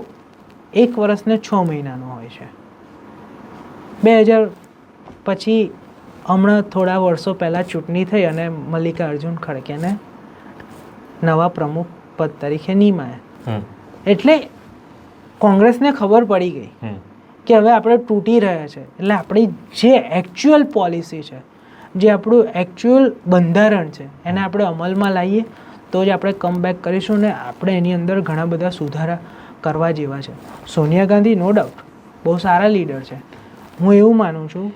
1 વર્ષને 6 મહિનાનો હોય છે. 2000 પછી હમણાં થોડા વર્ષો પહેલાં ચૂંટણી થઈ અને મલ્લિકાર્જુન ખડગેને નવા પ્રમુખ પદ તરીકે નિમાયા. એટલે કોંગ્રેસને ખબર પડી ગઈ કે હવે આપણે તૂટી રહ્યા છે. એટલે આપણી જે એકચ્યુઅલ પોલિસી છે, જે આપણું એકચ્યુઅલ બંધારણ છે, એને આપણે અમલમાં લાવીએ તો જ આપણે કમબેક કરીશું ને આપણે એની અંદર ઘણા બધા સુધારા કરવા જેવા છે. સોનિયા ગાંધી નો ડાઉટ બહુ સારા લીડર છે. હું એવું માનું છું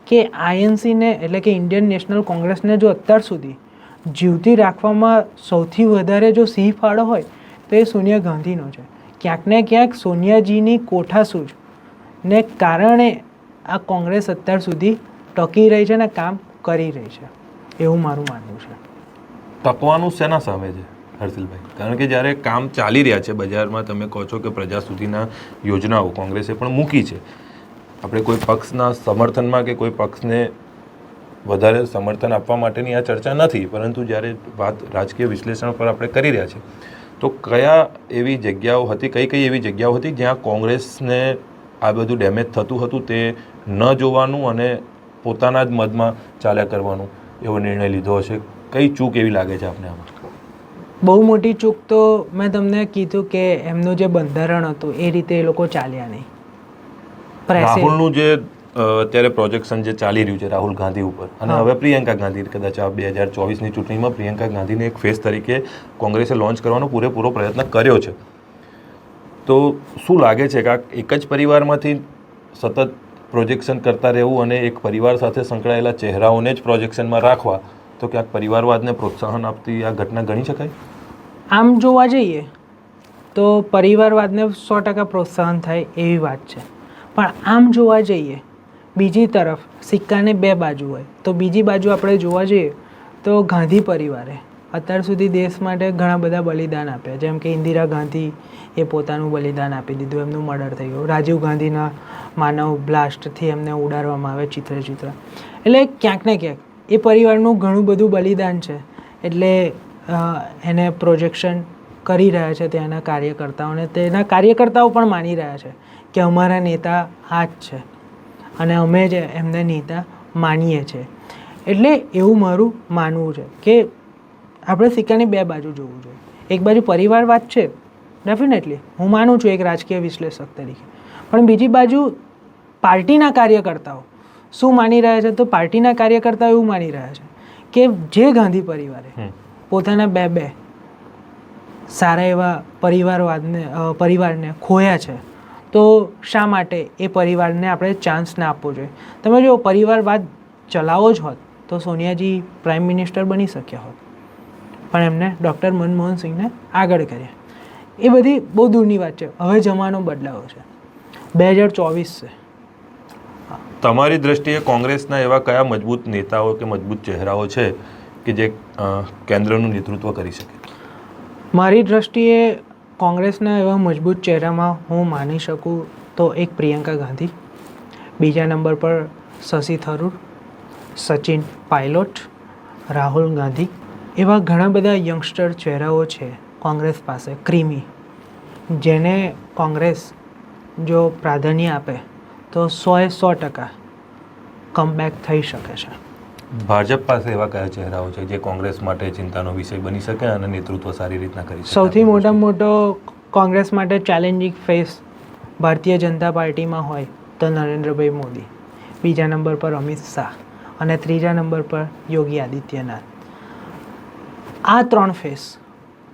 કે આઈએનસીને એટલે કે ઇન્ડિયન નેશનલ કોંગ્રેસને જો અત્યાર સુધી જીવતી રાખવામાં સૌથી વધારે જો સિંહ ફાળો હોય તો એ સોનિયા ગાંધીનો છે. ક્યાંક ને ક્યાંક સોનિયાજીની કોઠાસૂઝ ને કારણે આ કોંગ્રેસ અત્યાર સુધી ટકી રહી છે ને કામ કરી રહી છે, એવું મારું માનવું છે. ટકવાનું શેના સામે છે હર્ષિલભાઈ? કારણ કે જ્યારે કામ ચાલી રહ્યા છે બજારમાં, તમે કહો છો કે પ્રજા સુધીના યોજનાઓ કોંગ્રેસે પણ મૂકી છે. આપણે કોઈ પક્ષના સમર્થનમાં કે કોઈ પક્ષને વધારે સમર્થન આપવા માટેની આ ચર્ચા નથી, પરંતુ જ્યારે વાત રાજકીય વિશ્લેષણ પર આપણે કરી રહ્યા છીએ તો કયા એવી જગ્યાઓ હતી, કઈ એવી જગ્યાઓ હતી જ્યાં કોંગ્રેસને આ બધું ડેમેજ થતું હતું તે ન જોવાનું અને પોતાના જ મદમાં ચાલ્યા કરવાનું એવો નિર્ણય લીધો હશે? કઈ ચૂક એવી લાગે છે આપને આમાં? બહુ મોટી ચૂક તો મેં તમને કીધું કે એમનું જે બંધારણ હતું એ રીતે એ લોકો ચાલ્યા નહીં. રાહુલનું જે અત્યારે પ્રોજેક્શન જે ચાલી રહ્યું છે રાહુલ ગાંધી ઉપર, અને હવે પ્રિયંકા ગાંધી, કદાચ આ 2024ની ચૂંટણીમાં પ્રિયંકા ગાંધીને એક ફેસ તરીકે કોંગ્રેસે લોન્ચ કરવાનો પૂરેપૂરો પ્રયત્ન કર્યો છે. તો શું લાગે છે કે આ એક જ પરિવારમાંથી સતત પ્રોજેક્શન કરતા રહેવું અને એક પરિવાર સાથે સંકળાયેલા ચહેરાઓને જ પ્રોજેક્શનમાં રાખવા, તો ક્યાંક પરિવારવાદને પ્રોત્સાહન આપતી આ ઘટના ગણી શકાય? આમ જોવા જઈએ તો પરિવારવાદને 100% પ્રોત્સાહન થાય એવી વાત છે. પણ આમ જોવા જઈએ બીજી તરફ સિક્કાને 2 બાજુ હોય, તો બીજી બાજુ આપણે જોવા જઈએ તો ગાંધી પરિવારે અત્યાર સુધી દેશ માટે ઘણા બધા બલિદાન આપ્યા. જેમ કે ઇન્દિરા ગાંધી એ પોતાનું બલિદાન આપી દીધું, એમનું મર્ડર થઈ ગયું. રાજીવ ગાંધીના માનવ બ્લાસ્ટથી એમને ઉડાડવામાં આવે ચિત્ર. એટલે ક્યાંક ને ક્યાંક એ પરિવારનું ઘણું બધું બલિદાન છે. એટલે એને પ્રોજેક્શન કરી રહ્યા છે ત્યાંના કાર્યકર્તાઓને. તેના કાર્યકર્તાઓ પણ માની રહ્યા છે કે અમારા નેતા આ જ છે અને અમે જ એમને નેતા માનીએ છીએ. એટલે એવું મારું માનવું છે કે આપણે સિક્કાની 2 બાજુ જોવું જોઈએ. એક બાજુ પરિવારવાદ છે, ડેફિનેટલી હું માનું છું એક રાજકીય વિશ્લેષક તરીકે, પણ બીજી બાજુ પાર્ટીના કાર્યકર્તાઓ શું માની રહ્યા છે? તો પાર્ટીના કાર્યકર્તાઓ એવું માની રહ્યા છે કે જે ગાંધી પરિવારે પોતાના 2 સારા એવા પરિવારને ખોયા છે, તો શા માટે એ પરિવારને આપણે ચાન્સ ના આપવો જોઈએ? તમે જો પરિવારવાદ ચલાવો જ હોત તો સોનિયાજી પ્રાઇમ મિનિસ્ટર બની શક્યા હોત, પણ એમને ડૉક્ટર મનમોહન સિંહને આગળ કર્યા. એ બધી બહુ દૂરની વાત છે. હવે જમાનો બદલાયો છે, 2024 છે. તમારી દ્રષ્ટિએ કોંગ્રેસના એવા કયા મજબૂત નેતાઓ કે મજબૂત ચહેરાઓ છે કે જે કેન્દ્રનું નેતૃત્વ કરી શકે? મારી દ્રષ્ટિએ કોંગ્રેસના એવા મજબૂત ચહેરામાં હું માની શકું તો એક પ્રિયંકા ગાંધી, બીજા નંબર પર શશી થરૂર, સચિન પાયલોટ, રાહુલ ગાંધી. એવા ઘણા બધા યંગસ્ટર ચહેરાઓ છે કોંગ્રેસ પાસે, ક્રીમી, જેને કોંગ્રેસ જો પ્રાધાન્ય આપે તો 100% કમબેક થઈ શકે છે. ભાજપ પાસે એવા કયા ચહેરાઓ છે જે કોંગ્રેસ માટે ચિંતાનો વિષય બની શકે અને નેતૃત્વ સારી રીતના કરી શકે? સૌથી મોટામાં મોટો કોંગ્રેસ માટે ચેલેન્જિંગ ફેસ ભારતીય જનતા પાર્ટીમાં હોય તો નરેન્દ્રભાઈ મોદી, બીજા નંબર પર અમિત શાહ અને ત્રીજા નંબર પર યોગી આદિત્યનાથ. આ 3 ફેસ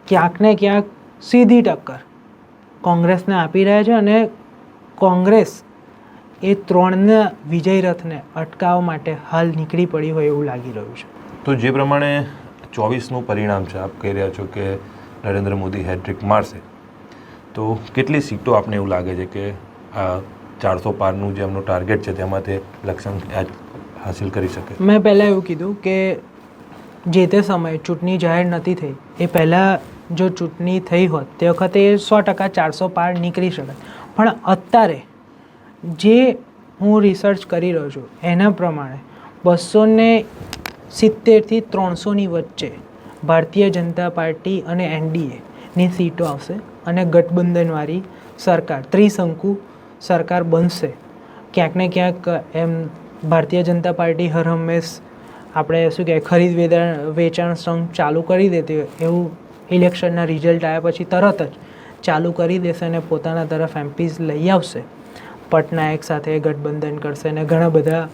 ક્યાંક ને ક્યાંક સીધી ટક્કર કોંગ્રેસને આપી રહ્યા છે અને કોંગ્રેસ એ 3ના વિજય રથને અટકાવવા માટે હાલ નીકળી પડી હોય એવું લાગી રહ્યું છે. તો જે પ્રમાણે 24નું પરિણામ છે, આપ કહી રહ્યા છો કે નરેન્દ્ર મોદી હેટ્રિક મારશે, તો કેટલી સીટો આપને એવું લાગે છે કે આ 400 પારનું જે એમનું ટાર્ગેટ છે તેમાં તે લક્ષ્યાંક હાસિલ કરી શકે? મેં પહેલાં એવું કીધું કે જે તે સમયે ચૂંટણી જાહેર નથી થઈ એ પહેલાં જો ચૂંટણી થઈ હોત તે વખતે 100% 400 પાર નીકળી શકે. પણ અત્યારે જે હું રિસર્ચ કરી રહ્યો છું એના પ્રમાણે 270થી 300ની વચ્ચે ભારતીય જનતા પાર્ટી અને એનડીએની સીટો આવશે અને ગઠબંધનવાળી સરકાર ત્રિશંકુ સરકાર બનશે. ક્યાંક ને ક્યાંક એમ ભારતીય જનતા પાર્ટી હર હંમેશ આપણે શું કહેવાય ખરીદ વેચાણ સંઘ ચાલુ કરી દેતી હોય એવું ઇલેક્શનના રિઝલ્ટ આવ્યા પછી તરત જ ચાલુ કરી દેશે અને પોતાના તરફ એમપીઝ લઈ આવશે. પટનાયક સાથે ગઠબંધન કરશે અને ઘણા બધા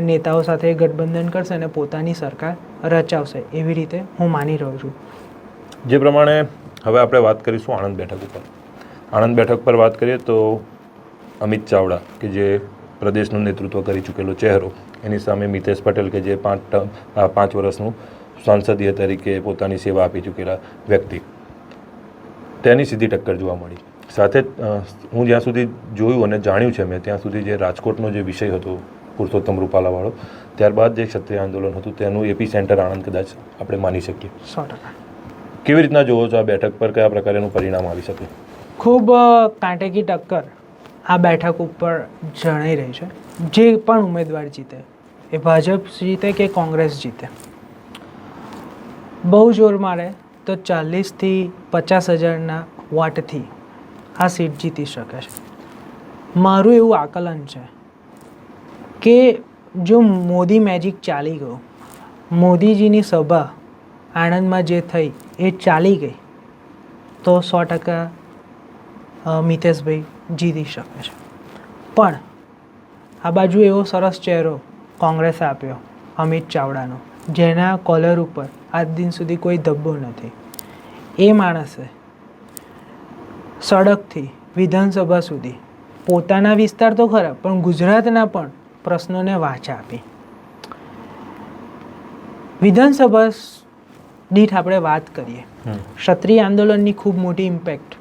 નેતાઓ સાથે ગઠબંધન કરશે અને પોતાની સરકાર રચાવશે એવી રીતે હું માની રહ્યો છું. જે પ્રમાણે હવે આપણે વાત કરીશું આણંદ બેઠક ઉપર. આણંદ બેઠક પર વાત કરીએ તો અમિત ચાવડા કે જે પ્રદેશનું નેતૃત્વ કરી ચૂકેલો ચહેરો, એની સામે મિતેશ પટેલ કે જે 5 વર્ષનું સાંસદીય તરીકે પોતાની સેવા આપી ચૂકેલા વ્યક્તિ, તેની સીધી ટક્કર જોવા મળી. સાથે જ હું જ્યાં સુધી જોયું અને જાણ્યું છે મેં ત્યાં સુધી જે રાજકોટનો જે વિષય હતો પુરુષોત્તમ રૂપાલાવાળો, ત્યારબાદ જે ક્ષત્રિય આંદોલન હતું તેનું એપી સેન્ટર આણંદ કદાચ આપણે માની શકીએ. 100%. કેવી રીતના જોવો છો આ બેઠક પર, કયા પ્રકારનું પરિણામ આવી શકે? ખૂબ કાંટેકી ટક્કર આ બેઠક ઉપર જણાઈ રહી છે. જે પણ ઉમેદવાર જીતે એ ભાજપ જીતે કે કોંગ્રેસ જીતે, બહુ જોર મારે તો 40,000થી 50,000ના વોટથી આ સીટ જીતી શકે છે. મારું એવું આકલન છે કે જો મોદી મેજિક ચાલી ગયો, મોદીજીની સભા આણંદમાં જે થઈ એ ચાલી ગઈ તો 100% મિતેશભાઈ જીતી શકે છે. પણ આ બાજુ એવો સરસ ચહેરો કોંગ્રેસે આપ્યો અમિત ચાવડાનો, જેના કોલર ઉપર આજ દિન સુધી કોઈ ધબ્બો નથી. એ માણસે સડકથી વિધાનસભા સુધી પોતાના વિસ્તાર તો ખરા પણ ગુજરાતના પણ પ્રશ્નોને વાચા આપી. વિધાનસભા દીઠ આપણે વાત કરીએ, ક્ષત્રિય આંદોલનની ખૂબ મોટી ઇમ્પેક્ટ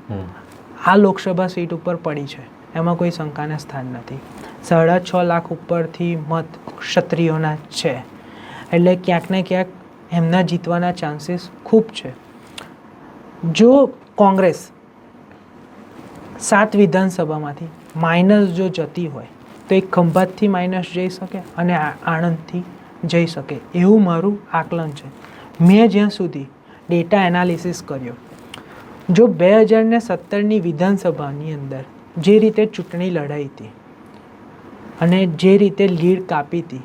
આ લોકસભા સીટ ઉપર પડી છે, એમાં કોઈ શંકાને સ્થાન નથી. 6.5 લાખ ઉપરથી મત ક્ષત્રિયોના છે, એટલે ક્યાંક ને ક્યાંક એમના જીતવાના ચાન્સીસ ખૂબ છે. જો કોંગ્રેસ 7 વિધાનસભામાંથી માઇનસ જો જતી હોય તો એક ખંભાતથી માઇનસ જઈ શકે અને આણંદથી જઈ શકે એવું મારું આકલન છે. મેં જ્યાં સુધી ડેટા એનાલિસિસ કર્યો, જો 2017ની વિધાનસભાની અંદર જે રીતે ચૂંટણી લડાઈ હતી અને જે રીતે લીડ કાપી હતી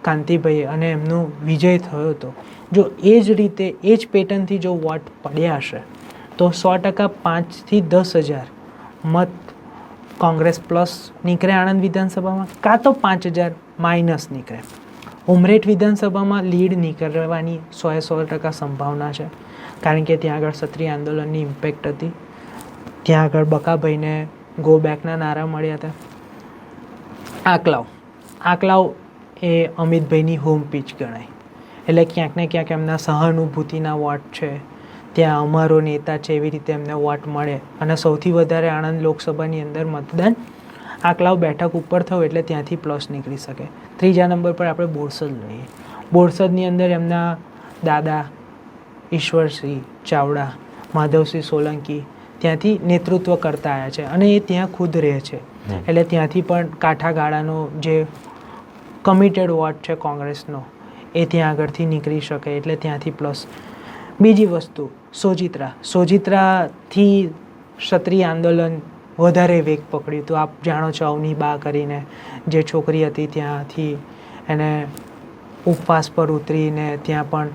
કાંતિભાઈએ અને એમનો વિજય થયો હતો, જો એ જ રીતે એ જ પેટર્નથી જો વોટ પડ્યા હશે તો 100% 5,000થી 10,000 મત કોંગ્રેસ પ્લસ નીકળે આણંદ વિધાનસભામાં, કાં તો 5,000 માઇનસ નીકળે. ઉમરેઠ વિધાનસભામાં લીડ નીકળવાની 100% સંભાવના છે, કારણ કે ત્યાં આગળ ક્ષત્રિય આંદોલનની ઇમ્પેક્ટ હતી. ત્યાં આગળ બકાભાઈને ગો બેકના નારા મળ્યા હતા. આકલાવ એ અમિતભાઈની હોમ પીચ ગણાય, એટલે ક્યાંક ને ક્યાંક એમના સહાનુભૂતિના વોટ છે, ત્યાં અમારો નેતા છે એવી રીતે એમને વોટ મળે. અને સૌથી વધારે આણંદ લોકસભાની અંદર મતદાન આકલાવ બેઠક ઉપર થયું એટલે ત્યાંથી પ્લસ નીકળી શકે. 3જા નંબર પર આપણે બોરસદ લઈએ. બોરસદની અંદર એમના દાદા ઈશ્વરસિંહ ચાવડા, માધવસિંહ સોલંકી ત્યાંથી નેતૃત્વ કરતા આવ્યા છે અને એ ત્યાં ખુદ રહે છે, એટલે ત્યાંથી પણ કાંઠાગાળાનો જે કમિટેડ વોટ છે કોંગ્રેસનો એ ત્યાં આગળથી નીકળી શકે, એટલે ત્યાંથી પ્લસ. બીજી વસ્તુ સોજિત્રાથી ક્ષત્રિય આંદોલન વધારે વેગ પકડ્યું હતું. આપ જાણો છો અવની બા કરીને જે છોકરી હતી ત્યાંથી એને ઉપવાસ પર ઉતરીને ત્યાં પણ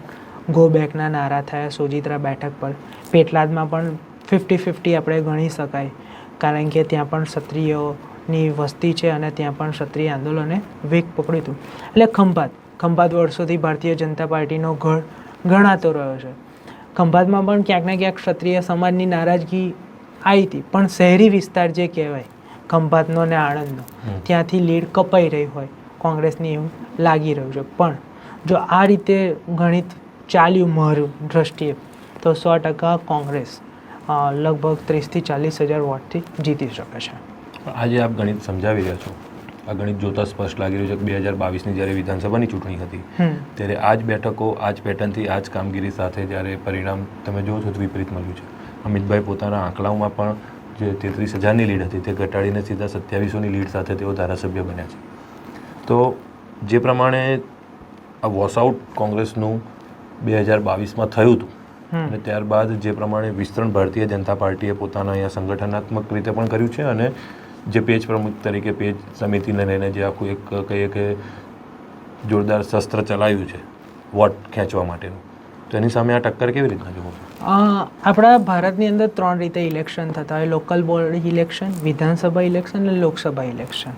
ગો બેકના નારા થયા સોજિત્રા બેઠક પર. પેટલાદમાં પણ 50-50 આપણે ગણી શકાય, કારણ કે ત્યાં પણ ક્ષત્રિયોની વસ્તી છે અને ત્યાં પણ ક્ષત્રિય આંદોલને વેગ પકડ્યું હતું. એટલે ખંભાત વર્ષોથી ભારતીય જનતા પાર્ટીનો ગઢ ગણાતો રહ્યો છે. ખંભાતમાં પણ ક્યાંક ને ક્યાંક ક્ષત્રિય સમાજની નારાજગી આવી હતી, પણ શહેરી વિસ્તાર જે કહેવાય ખંભાતનો ને આણંદનો, ત્યાંથી લીડ કપાઈ રહી હોય કોંગ્રેસની એવું લાગી રહ્યું છે. પણ જો આ રીતે ગણિત ચાલ્યું મારું દ્રષ્ટિએ તો 100% કોંગ્રેસ લગભગ 30,000 થી 40,000 વોટથી જીતી શકે છે. આજે આપ ગણિત સમજાવી રહ્યા છો, આ ગણિત જોતા સ્પષ્ટ લાગી રહ્યું છે કે 2022ની જ્યારે વિધાનસભાની ચૂંટણી હતી ત્યારે આ જ બેઠકો, આ જ પેટર્નથી, આ જ કામગીરી સાથે જ્યારે પરિણામ તમે જુઓ છો તો વિપરીત મળ્યું છે. અમિતભાઈ પોતાના આંકડાઓમાં પણ જે 33,000ની લીડ હતી તે ઘટાડીને સીધા 2700ની લીડ સાથે તેઓ ધારાસભ્ય બન્યા છે. તો જે પ્રમાણે આ વોશઆઉટ કોંગ્રેસનું 2022માં થયું હતું અને ત્યારબાદ જે પ્રમાણે વિસ્તરણ ભારતીય જનતા પાર્ટીએ પોતાના અહીંયા સંગઠનાત્મક રીતે પણ કર્યું છે અને જે પેજ પ્રમુખ તરીકે પેજ સમિતિને લઈને જે આખું એક કહીએ કે જોરદાર શસ્ત્ર ચલાવ્યું છે વોટ ખેંચવા માટેનું, તો એની સામે આ ટક્કર કેવી રીતના જોવો છો? આપણા ભારતની અંદર 3 રીતે ઇલેક્શન થતા હોય: લોકલ બોડી ઇલેક્શન, વિધાનસભા ઇલેક્શન અને લોકસભા ઇલેક્શન.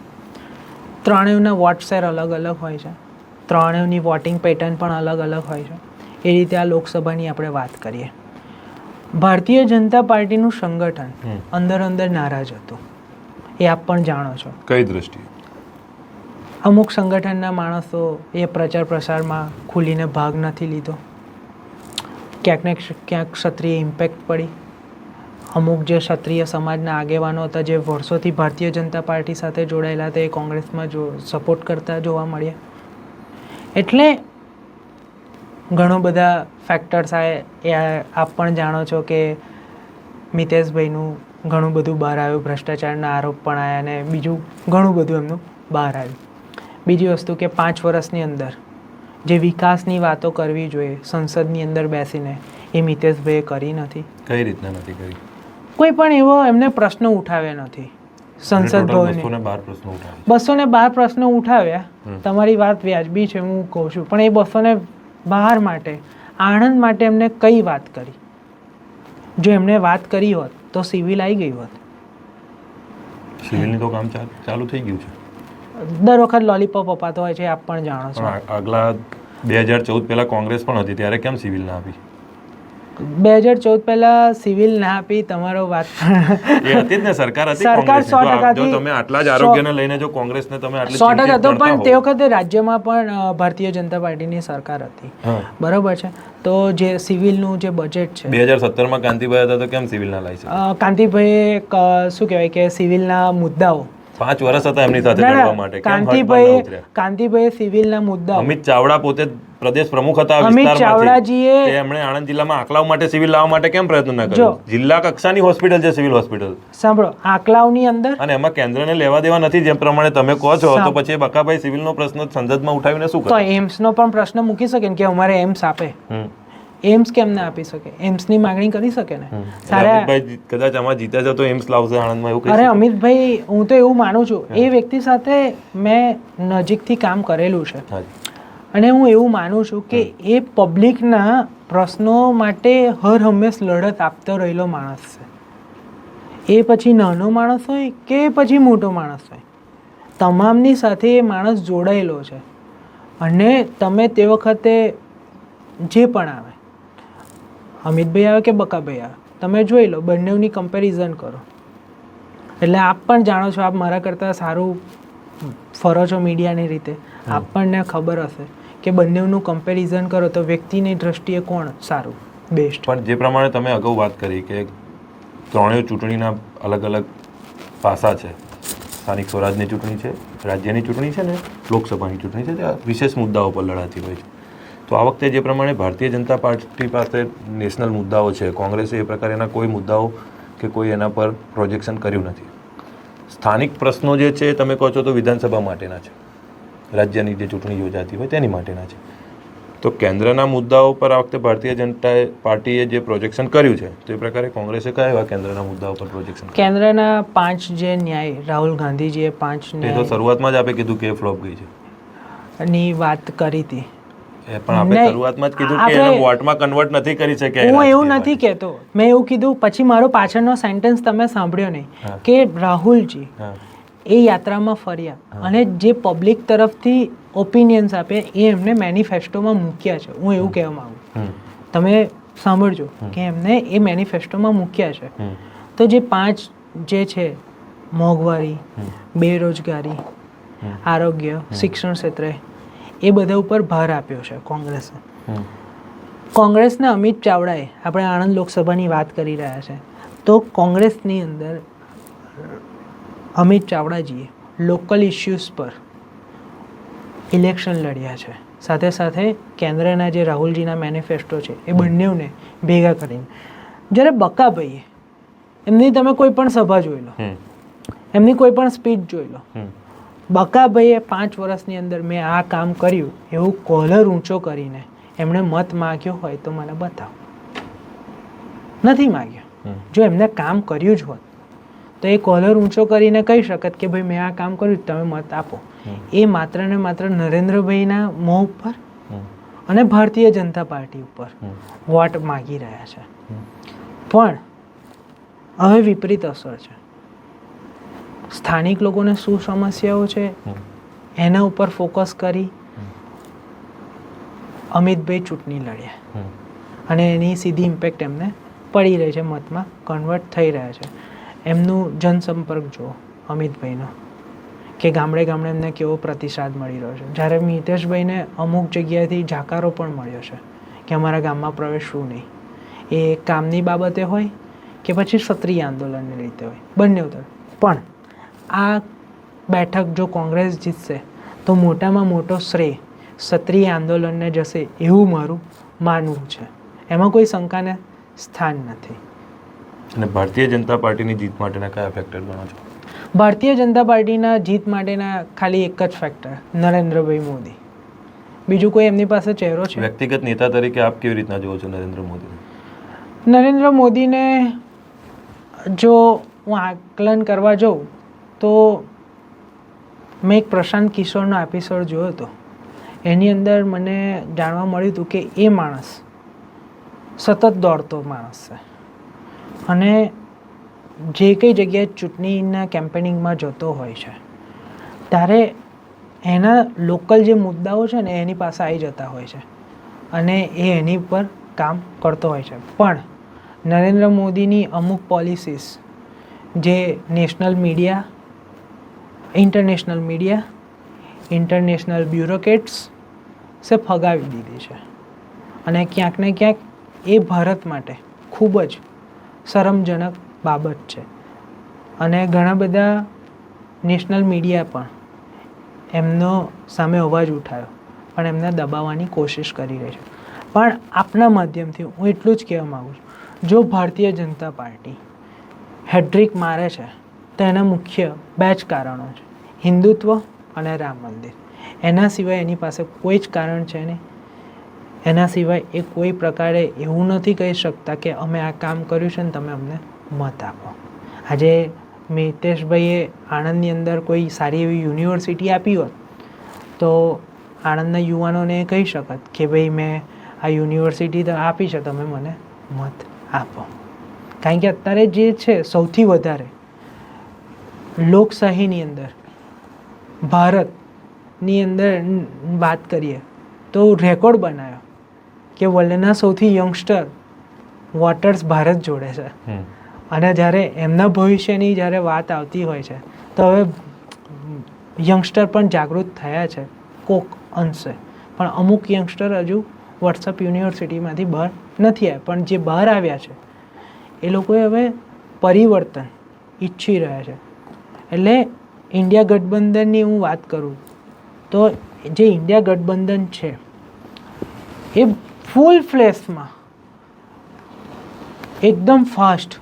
ત્રણેયના વોટ શેર અલગ અલગ હોય છે, ત્રણેયની વોટિંગ પેટર્ન પણ અલગ અલગ હોય છે. એ રીતે આ લોકસભાની આપણે વાત કરીએ. ભારતીય જનતા પાર્ટીનું સંગઠન અંદર નારાજ હતું, એ આપ પણ જાણો છો. કઈ દ્રષ્ટિએ? અમુક સંગઠનના માણસો એ પ્રચાર પ્રસારમાં ખુલીને ભાગ નથી લીધો, ક્યાંક ને ક્યાંક ક્ષત્રિય ઇમ્પેક્ટ પડી. અમુક જે ક્ષત્રિય સમાજના આગેવાનો હતા જે વર્ષોથી ભારતીય જનતા પાર્ટી સાથે જોડાયેલા હતા એ કોંગ્રેસમાં સપોર્ટ કરતા જોવા મળ્યા. એટલે ઘણો બધા ફેક્ટર્સ આપ પણ જાણો છો કે મિતેશભાઈનું ઘણું બધું બહાર આવ્યું, ભ્રષ્ટાચારના આરોપ પણ આવ્યા અને બીજું ઘણું બધું એમનું બહાર આવ્યું. બીજી વસ્તુ કે 5 વર્ષની અંદર જે વિકાસની વાતો કરવી જોઈએ સંસદની અંદર બેસીને એ મિતેશભાઈએ કરી નથી. કઈ રીતના નથી કરી? કોઈ પણ એવો એમને પ્રશ્ન ઉઠાવ્યા નથી. સંસદ ભવન 212 પ્રશ્નો ઉઠાવ્યા. તમારી વાત વ્યાજબી છે, હું કહું છું, પણ એ 212 માટે આણંદ માટે એમને કઈ વાત કરી? જો એમને વાત કરી હોત તો સિવિલ આવી ગઈ હોત. સિવિલની તો કામ ચાલુ થઈ ગયું છે. દર વખત લોલીપોપ અપાતો હોય છે, આપ પણ જાણો છો. આગલા 2014 પહેલા કોંગ્રેસ પણ હતી ત્યારે કેમ સિવિલ ના આપી? 2014 પહેલા સિવિલ ના આપી, તમારો વાત એ હતી જ ને, સરકાર હતી કોંગ્રેસની. જો તમે આટલા જ આરોગ્યને લઈને જો કોંગ્રેસને તમે આટલી 100% હતો, પણ તે વખતે રાજ્યમાં પણ ભારતીય જનતા પાર્ટીની સરકાર હતી, બરોબર છે. તો જે સિવિલનું જે બજેટ છે 2017માં કાંતિભાઈ હતા તો કેમ સિવિલ ના લાવી શકે? કાંતિભાઈએ શું કહેવાય કે સિવિલના મુદ્દાઓ 5 વર્ષ હતા એમની સાથે લડવા માટે. કાંતિભાઈએ સિવિલના મુદ્દાઓ, અમિત ચાવડા પોતે પ્રદેશ પ્રમુખ હતા અમિત ચાવડાજીએ એમણે આણંદ જિલ્લામાં આંકલાવ માટે સિવિલ લાવવા માટે કેમ પ્રયત્ન ના કર્યો? જિલ્લા કક્ષાની હોસ્પિટલ છે સિવિલ હોસ્પિટલ. સાંભળો, આંકલાવની અંદર અને એમાં કેન્દ્રને લેવા દેવા નથી, જેમ પ્રમાણે તમે કહો છો. તો પછી બકાભાઈ સિવિલનો પ્રશ્ન સંસદમાં ઉઠાવીને શું કરે? તો એમ્સનો પણ પ્રશ્ન મૂકી શકે ને કે અમારે એમ્સ આપે. એમ્સ કેમ ના આપી શકે? એમ્સની માંગણી કરી શકે ને. અમિતભાઈ કદાચ આમાં જીતે છે તો એમ્સ લાવશે આણંદમાં, એવું? અરે અમિતભાઈ, હું તો એવું માનું છું, એ વ્યક્તિ સાથે મેં નજીકથી કામ કરેલું છે અને હું એવું માનું છું કે એ પબ્લિકના પ્રશ્નો માટે હર હંમેશ લડત આપતો રહેલો માણસ છે. એ પછી નાનો માણસ હોય કે પછી મોટો માણસ હોય, તમામની સાથે એ માણસ જોડાયેલો છે. અને તમે તે વખતે જે પણ આવે, અમિતભાઈ આવે કે બકાભાઈ આવે, તમે જોઈ લો, બંનેની કમ્પેરિઝન કરો. એટલે આપ પણ જાણો છો, આપ મારા કરતાં સારું ફરો છો મીડિયાની રીતે, આપણને ખબર હશે કે બંનેનું કમ્પેરિઝન કરો તો વ્યક્તિની દ્રષ્ટિએ કોણ સારું, બેસ્ટ. પણ જે પ્રમાણે તમે અગાઉ વાત કરી કે ત્રણેય ચૂંટણીના અલગ અલગ પાસા છે, સ્થાનિક સ્વરાજની ચૂંટણી છે, રાજ્યની ચૂંટણી છે ને લોકસભાની ચૂંટણી છે, તે વિશેષ મુદ્દાઓ પર લડાતી હોય છે. તો આ વખતે જે પ્રમાણે ભારતીય જનતા પાર્ટી પાસે નેશનલ મુદ્દાઓ છે, કોંગ્રેસે એ પ્રકારના કોઈ મુદ્દાઓ કે કોઈ એના પર પ્રોજેક્શન કર્યું નથી. સ્થાનિક પ્રશ્નો જે છે તમે કહો છો તો વિધાનસભા માટેના છે, રાજ્યની જે ચૂંટણી યોજાતી હોય તેની માટેના છે. તો કેન્દ્રના મુદ્દાઓ પર આ વખતે ભારતીય જનતા પાર્ટીએ જે પ્રોજેક્શન કર્યું છે તો એ પ્રકારે કોંગ્રેસે કયા એવા કેન્દ્રના મુદ્દાઓ પર પ્રોજેક્શન? કેન્દ્રના 5 જે ન્યાય રાહુલ ગાંધીજીએ 5 ન્યાય, તો શરૂઆતમાં જ આપે કીધું કે ફ્લોપ ગઈ છે ની વાત કરી હતી. પણ આપણે શરૂઆતમાં જ કીધું કે એને વોટમાં કન્વર્ટ નથી કરી શક્યા. હું એવું નથી કહેતો, મેં એવું કીધું. પછી મારો પાછળનો સેન્ટેન્સ તમે સાંભળ્યો નહીં કે રાહુલજી એ યાત્રામાં ફર્યા અને જે પબ્લિક તરફથી ઓપિનિયન્સ આપે એ એમને મેનિફેસ્ટોમાં મૂક્યા છે. હું એવું કહેવા માંગુ, તમે સાંભળજો કે એમને એ મેનિફેસ્ટોમાં મૂક્યા છે. તો જે 5 જે છે મોંઘવારી, બેરોજગારી, આરોગ્ય, શિક્ષણ ક્ષેત્રે એ બધા ઉપર ભાર આપ્યો છે કોંગ્રેસે. કોંગ્રેસના અમિત ચાવડાએ, આપણે આણંદ લોકસભાની વાત કરી રહ્યા છે, તો કોંગ્રેસની અંદર અમિત ચાવડાજીએ લોકલ ઇશ્યુઝ પર ઇલેક્શન લડ્યા છે. સાથે સાથે કેન્દ્રના જે રાહુલજીના મેનિફેસ્ટો છે એ બંનેને ભેગા કરીને. જ્યારે બકાભાઈએ, એમની તમે કોઈ પણ સભા જોઈ લો, એમની કોઈ પણ સ્પીચ જોઈ લો, બકાભાઈએ 5 વર્ષની અંદર મેં આ કામ કર્યું એવું કોલર ઊંચો કરીને એમણે મત માગ્યો હોય તો મને બતાવો. નથી માગ્યો. જો એમને કામ કર્યું જ હોત તો એ કોલર ઊંચો કરીને કહી શકત કે ભાઈ મેં આ કામ કર્યું, તમે મત આપો. એ માત્ર ને માત્ર નરેન્દ્રભાઈના મોં ઉપર અને ભારતીય જનતા પાર્ટી ઉપર વોટ માગી રહ્યા છે. પણ હવે વિપરીત અસર છે. સ્થાનિક લોકોને શું સમસ્યાઓ છે એના ઉપર ફોકસ કરી અમિતભાઈ ચૂંટણી લડ્યા અને એની સીધી ઇમ્પેક્ટ એમને પડી રહી છે, મતમાં કન્વર્ટ થઈ રહ્યા છે. એમનું જનસંપર્ક જુઓ અમિતભાઈનો, કે ગામડે ગામડે એમને કેવો પ્રતિસાદ મળી રહ્યો છે. જ્યારે મિતેશભાઈને અમુક જગ્યાએથી જાકારો પણ મળ્યો છે કે અમારા ગામમાં પ્રવેશવું નહીં, એ કામની બાબતે હોય કે પછી ક્ષત્રિય આંદોલનને રીતે હોય, બંને તરફ. પણ આ બેઠક જો કોંગ્રેસ જીતશે તો મોટામાં મોટો શ્રેય ક્ષત્રિય આંદોલનને જશે એવું મારું માનવું છે. એમાં કોઈ શંકાને સ્થાન નથી. અને ભારતીય જનતા પાર્ટીની જીત માટેના કયા ફેક્ટર ગણો છો? ભારતીય જનતા પાર્ટીના જીત માટેના ખાલી એક જ ફેક્ટર, નરેન્દ્રભાઈ મોદી. બીજું કોઈ એમની પાસે ચહેરો છે? વ્યક્તિગત નેતા તરીકે આપ કેવી રીતના જુઓ છો નરેન્દ્ર મોદીને? નરેન્દ્ર મોદીને જો હું આકલન કરવા જાઉં તો મેં એક પ્રશાંત કિશોરનો એપિસોડ જોયો હતો. એની અંદર મને જાણવા મળ્યું હતું કે એ માણસ સતત દોડતો માણસ છે અને જે કઈ જગ્યાએ ચૂંટણીના કેમ્પેનિંગમાં જતો હોય છે ત્યારે એના લોકલ જે મુદ્દાઓ છે ને એની પાસે આવી જતા હોય છે અને એ એની પર કામ કરતો હોય છે. પણ નરેન્દ્ર મોદીની અમુક પોલિસીસ જે નેશનલ મીડિયા, ઇન્ટરનેશનલ બ્યુરોક્રેટ્સ સે ફગાવી દીધી છે અને ક્યાંક ને ક્યાંક એ ભારત માટે ખૂબ જ શરમજનક બાબત છે. અને ઘણા બધા નેશનલ મીડિયા પણ એમનો સામે અવાજ ઉઠાવ્યો પણ એમને દબાવવાની કોશિશ કરી રહી છે. પણ આપના માધ્યમથી હું એટલું જ કહેવા માગું છું, જો ભારતીય જનતા પાર્ટી હેડ્રિક મારે છે તો એના મુખ્ય 2 જ કારણો છે, હિન્દુત્વ અને રામ મંદિર. એના સિવાય એની પાસે કોઈ જ કારણ છે નહીં. એના સિવાય એ કોઈ પ્રકારે એવું નથી કહી શકતા કે અમે આ કામ કર્યું છે ને તમે અમને મત આપો. આજે મિતેશભાઈએ આણંદની અંદર કોઈ સારી એવી યુનિવર્સિટી આપી હોત તો આણંદના યુવાનોને કહી શકત કે ભાઈ મેં આ યુનિવર્સિટી તો આપી છે, તમે મને મત આપો. કારણ કે અત્યારે જે છે સૌથી વધારે લોકશાહીની અંદર ભારતની અંદર વાત કરીએ તો રેકોર્ડ બનાવ્યો કે વર્લ્ડના સૌથી યંગસ્ટર વોટર્સ ભારત જોડે છે. અને જ્યારે એમના ભવિષ્યની જ્યારે વાત આવતી હોય છે તો હવે યંગસ્ટર પણ જાગૃત થયા છે કોક અંશે, પણ અમુક યંગસ્ટર હજુ વોટ્સઅપ યુનિવર્સિટીમાંથી બહાર નથી આવ્યા. પણ જે બહાર આવ્યા છે એ લોકોએ હવે પરિવર્તન ઈચ્છી રહ્યા છે. એટલે ઇન્ડિયા ગઠબંધનની હું વાત કરું તો જે ઇન્ડિયા ગઠબંધન છે એ ફૂલ ફ્લેશમાં એકદમ ફાસ્ટ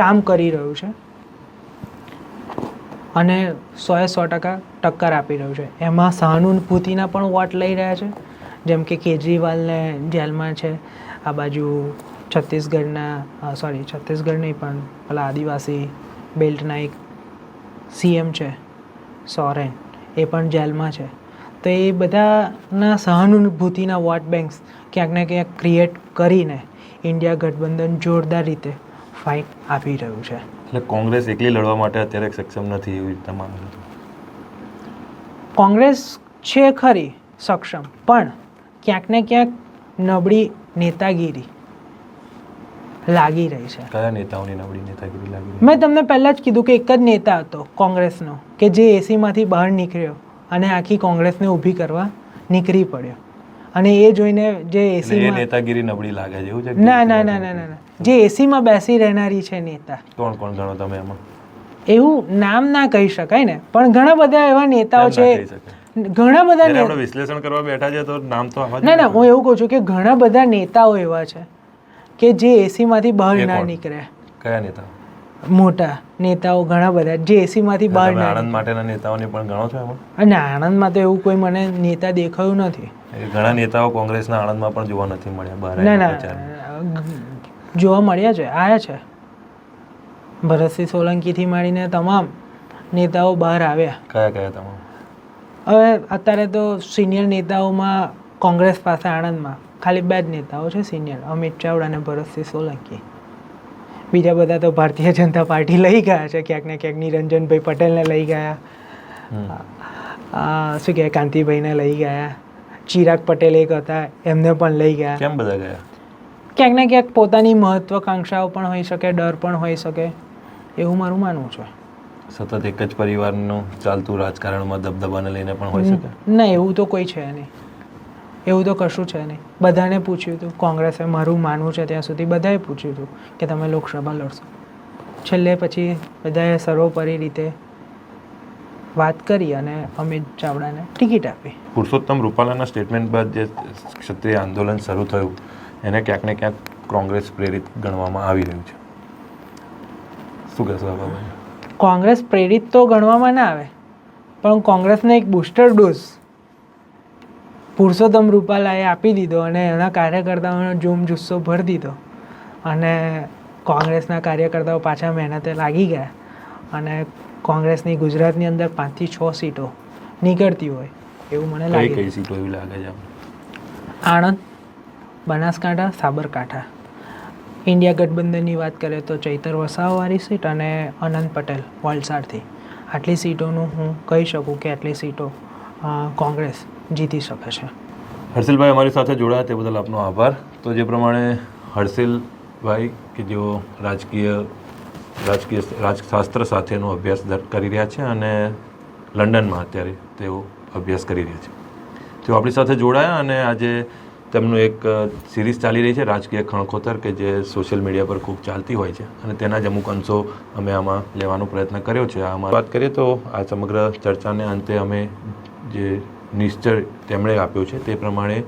કામ કરી રહ્યું છે અને 100% ટક્કર આપી રહ્યું છે. એમાં સહાનુભૂતિના પણ વોટ લઈ રહ્યા છે, જેમ કે કેજરીવાલને જેલમાં છે. આ બાજુ છત્તીસગઢ નહીં પણ પેલા આદિવાસી બેલ્ટના એક સીએમ છે સોરેન, એ પણ જેલમાં છે. તો એ બધાના સહાનુભૂતિના વોટ બેંક્સ ક્યાંક ને ક્યાંક ક્રિએટ કરીને ઇન્ડિયા ગઠબંધન જોરદાર રીતે ફાઇટ આપી રહ્યું છે. એટલે કોંગ્રેસ એકલી લડવા માટે અત્યારે સક્ષમ નથી એવી રીતે માનો છો? કોંગ્રેસ છે ખરી સક્ષમ, પણ ક્યાંક ને ક્યાંક નબળી નેતાગીરી લાગી રહી છે. કયા નેતાઓની નબળી નેતાગીરી લાગી રહી? મેં તમને પહેલાં જ કીધું કે એક જ નેતા હતો કોંગ્રેસનો કે જે એસીમાંથી બહાર નીકળ્યો અને આખી કોંગ્રેસને ઊભી કરવા નીકળી પડ્યો, અને એ જોઈને જે એટલે એ એસીમાં નેતાગીરી નબળી લાગે છે એવું છે? ના ના ના ના ના જે એસીમાં બેસી રહેનારી છે નેતા, કોણ કોણ ગણો તમે એમાં? એવું નામ ના કહી શકાય ને, પણ ઘણા બધા એવા નેતાઓ કેમ ના છે, કહી શકાય? ઘણા બધા જ્યારે આપણે વિશ્લેષણ કરવા બેઠા છે તો નામ તો આવા જ ના ના હું એવું કહું છું કે ઘણા બધા નેતાઓ એવા છે કે જે એસીમાંથી બહાર એ ના કોણ? નીકળે. કયા નેતા? મોટા નેતાઓ ઘણા બધા જે એસીમાંથી બહાર તમે ના આણંદ માટેના નેતાઓને પણ ગણો છો એમાં? અને આણંદમાં તો એવું કોઈ મને નેતા દેખાયું નથી. એ ઘણા નેતાઓ કોંગ્રેસના આણંદમાં પણ જોવા નથી મળ્યા બહાર ના આવીને ના પ્રચારમાં. જોવા મળ્યા છે, આવ્યા છે. ભરતસિંહ સોલંકીથી માંડીને તમામ નેતાઓ બહાર આવ્યા. કયા કયા તમામ? હવે અત્યારે તો સિનિયર નેતાઓમાં કોંગ્રેસ પાસે આણંદમાં ખાલી 2 જ નેતાઓ છે સિનિયર, અમિત ચાવડા અને ભરતસિંહ સોલંકી. બીજા બધા તો ભારતીય જનતા પાર્ટી લઈ ગયા છે ક્યાંક ને ક્યાંક. નિરંજનભાઈ પટેલને લઈ ગયા, શું કહેવાય કાંતિભાઈને લઈ ગયા, ચિરાગ પટેલ એક હતા એમને પણ લઈ ગયા. કેમ બધા ગયા? ક્યાંક ને ક્યાંક પોતાની મહત્વાકાંક્ષાઓ પણ હોઈ શકે, ડર પણ હોઈ શકે, એવું મારું માનવું છે. સતત એક જ પરિવારનું ચાલતું રાજકારણમાં દબદબાને લઈને પણ હોઈ શકે? ના એવું તો કોઈ છે નહીં, એવું તો કશું છે નહીં. બધાને પૂછ્યું હતું કોંગ્રેસે, મારું માનવું છે ત્યાં સુધી બધાએ પૂછ્યું હતું કે તમે લોકસભા લડશો. છેલ્લે પછી બધાએ સર્વોપરી રીતે વાત કરી અને અમિત ચાવડાને ટિકિટ આપી. પુરુષોત્તમ રૂપાલાના સ્ટેટમેન્ટ બાદ જે ક્ષત્રિય આંદોલન શરૂ થયું એને ક્યાંક ને ક્યાંક કોંગ્રેસ પ્રેરિત ગણવામાં આવી રહ્યું છે. શું કહેશો આ બાબતે? કોંગ્રેસ પ્રેરિત તો ગણવામાં ના આવે, પણ કોંગ્રેસને એક બૂસ્ટર ડોઝ પુરુષોત્તમ રૂપાલાએ આપી દીધો અને એના કાર્યકર્તાઓનો જોમ જુસ્સો ભરી દીધો, અને કોંગ્રેસના કાર્યકર્તાઓ પાછા મહેનતે લાગી ગયા, અને કોંગ્રેસની ગુજરાતની અંદર 5 થી 6 સીટો નીકળતી હોય એવું મને કઈ લાગે. કઈ સીટો એવી લાગે છે? આણંદ, બનાસકાંઠા, સાબરકાંઠા. ઇન્ડિયા ગઠબંધનની વાત કરીએ તો ચૈતર વસાવાવાળી સીટ અને અનંત પટેલ વલસાડથી. આટલી સીટોનું હું કહી શકું કે આટલી સીટો કોંગ્રેસ જીતી શકે છે. હર્ષિલભાઈ અમારી સાથે જોડાયા તે બદલ આપનો આભાર. તો જે પ્રમાણે હર્ષિલભાઈ કે જેઓ રાજશાસ્ત્ર સાથેનો અભ્યાસ કરી રહ્યા છે અને લંડનમાં અત્યારે તેઓ અભ્યાસ કરી રહ્યા છે, તેઓ આપણી સાથે જોડાયા અને આજે તેમનું એક સિરીઝ ચાલી રહી છે રાજકીય ખણખોતર, કે જે સોશિયલ મીડિયા પર ખૂબ ચાલતી હોય છે, અને તેના જ અમુક અંશો અમે આમાં લેવાનો પ્રયત્ન કર્યો છે. આમાં વાત કરીએ તો આ સમગ્ર ચર્ચાને અંતે અમે જે નિશ્ચય તેમણે આપ્યો છે તે પ્રમાણે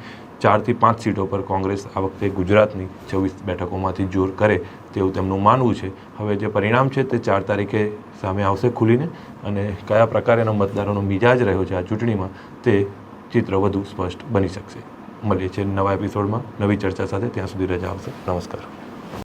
4 થી 5 સીટો પર કોંગ્રેસ આ વખતે ગુજરાતની 26 બેઠકોમાંથી જોર કરે તેવું તેમનું માનવું છે. હવે જે પરિણામ છે તે 4 તારીખે સામે આવશે ખુલીને, અને કયા પ્રકારેનો મતદારોનો મિજાજ રહ્યો છે આ ચૂંટણીમાં તે ચિત્ર વધુ સ્પષ્ટ બની શકશે. મળીએ છીએ નવા એપિસોડમાં નવી ચર્ચા સાથે. ત્યાં સુધી રજા આવશે. નમસ્કાર.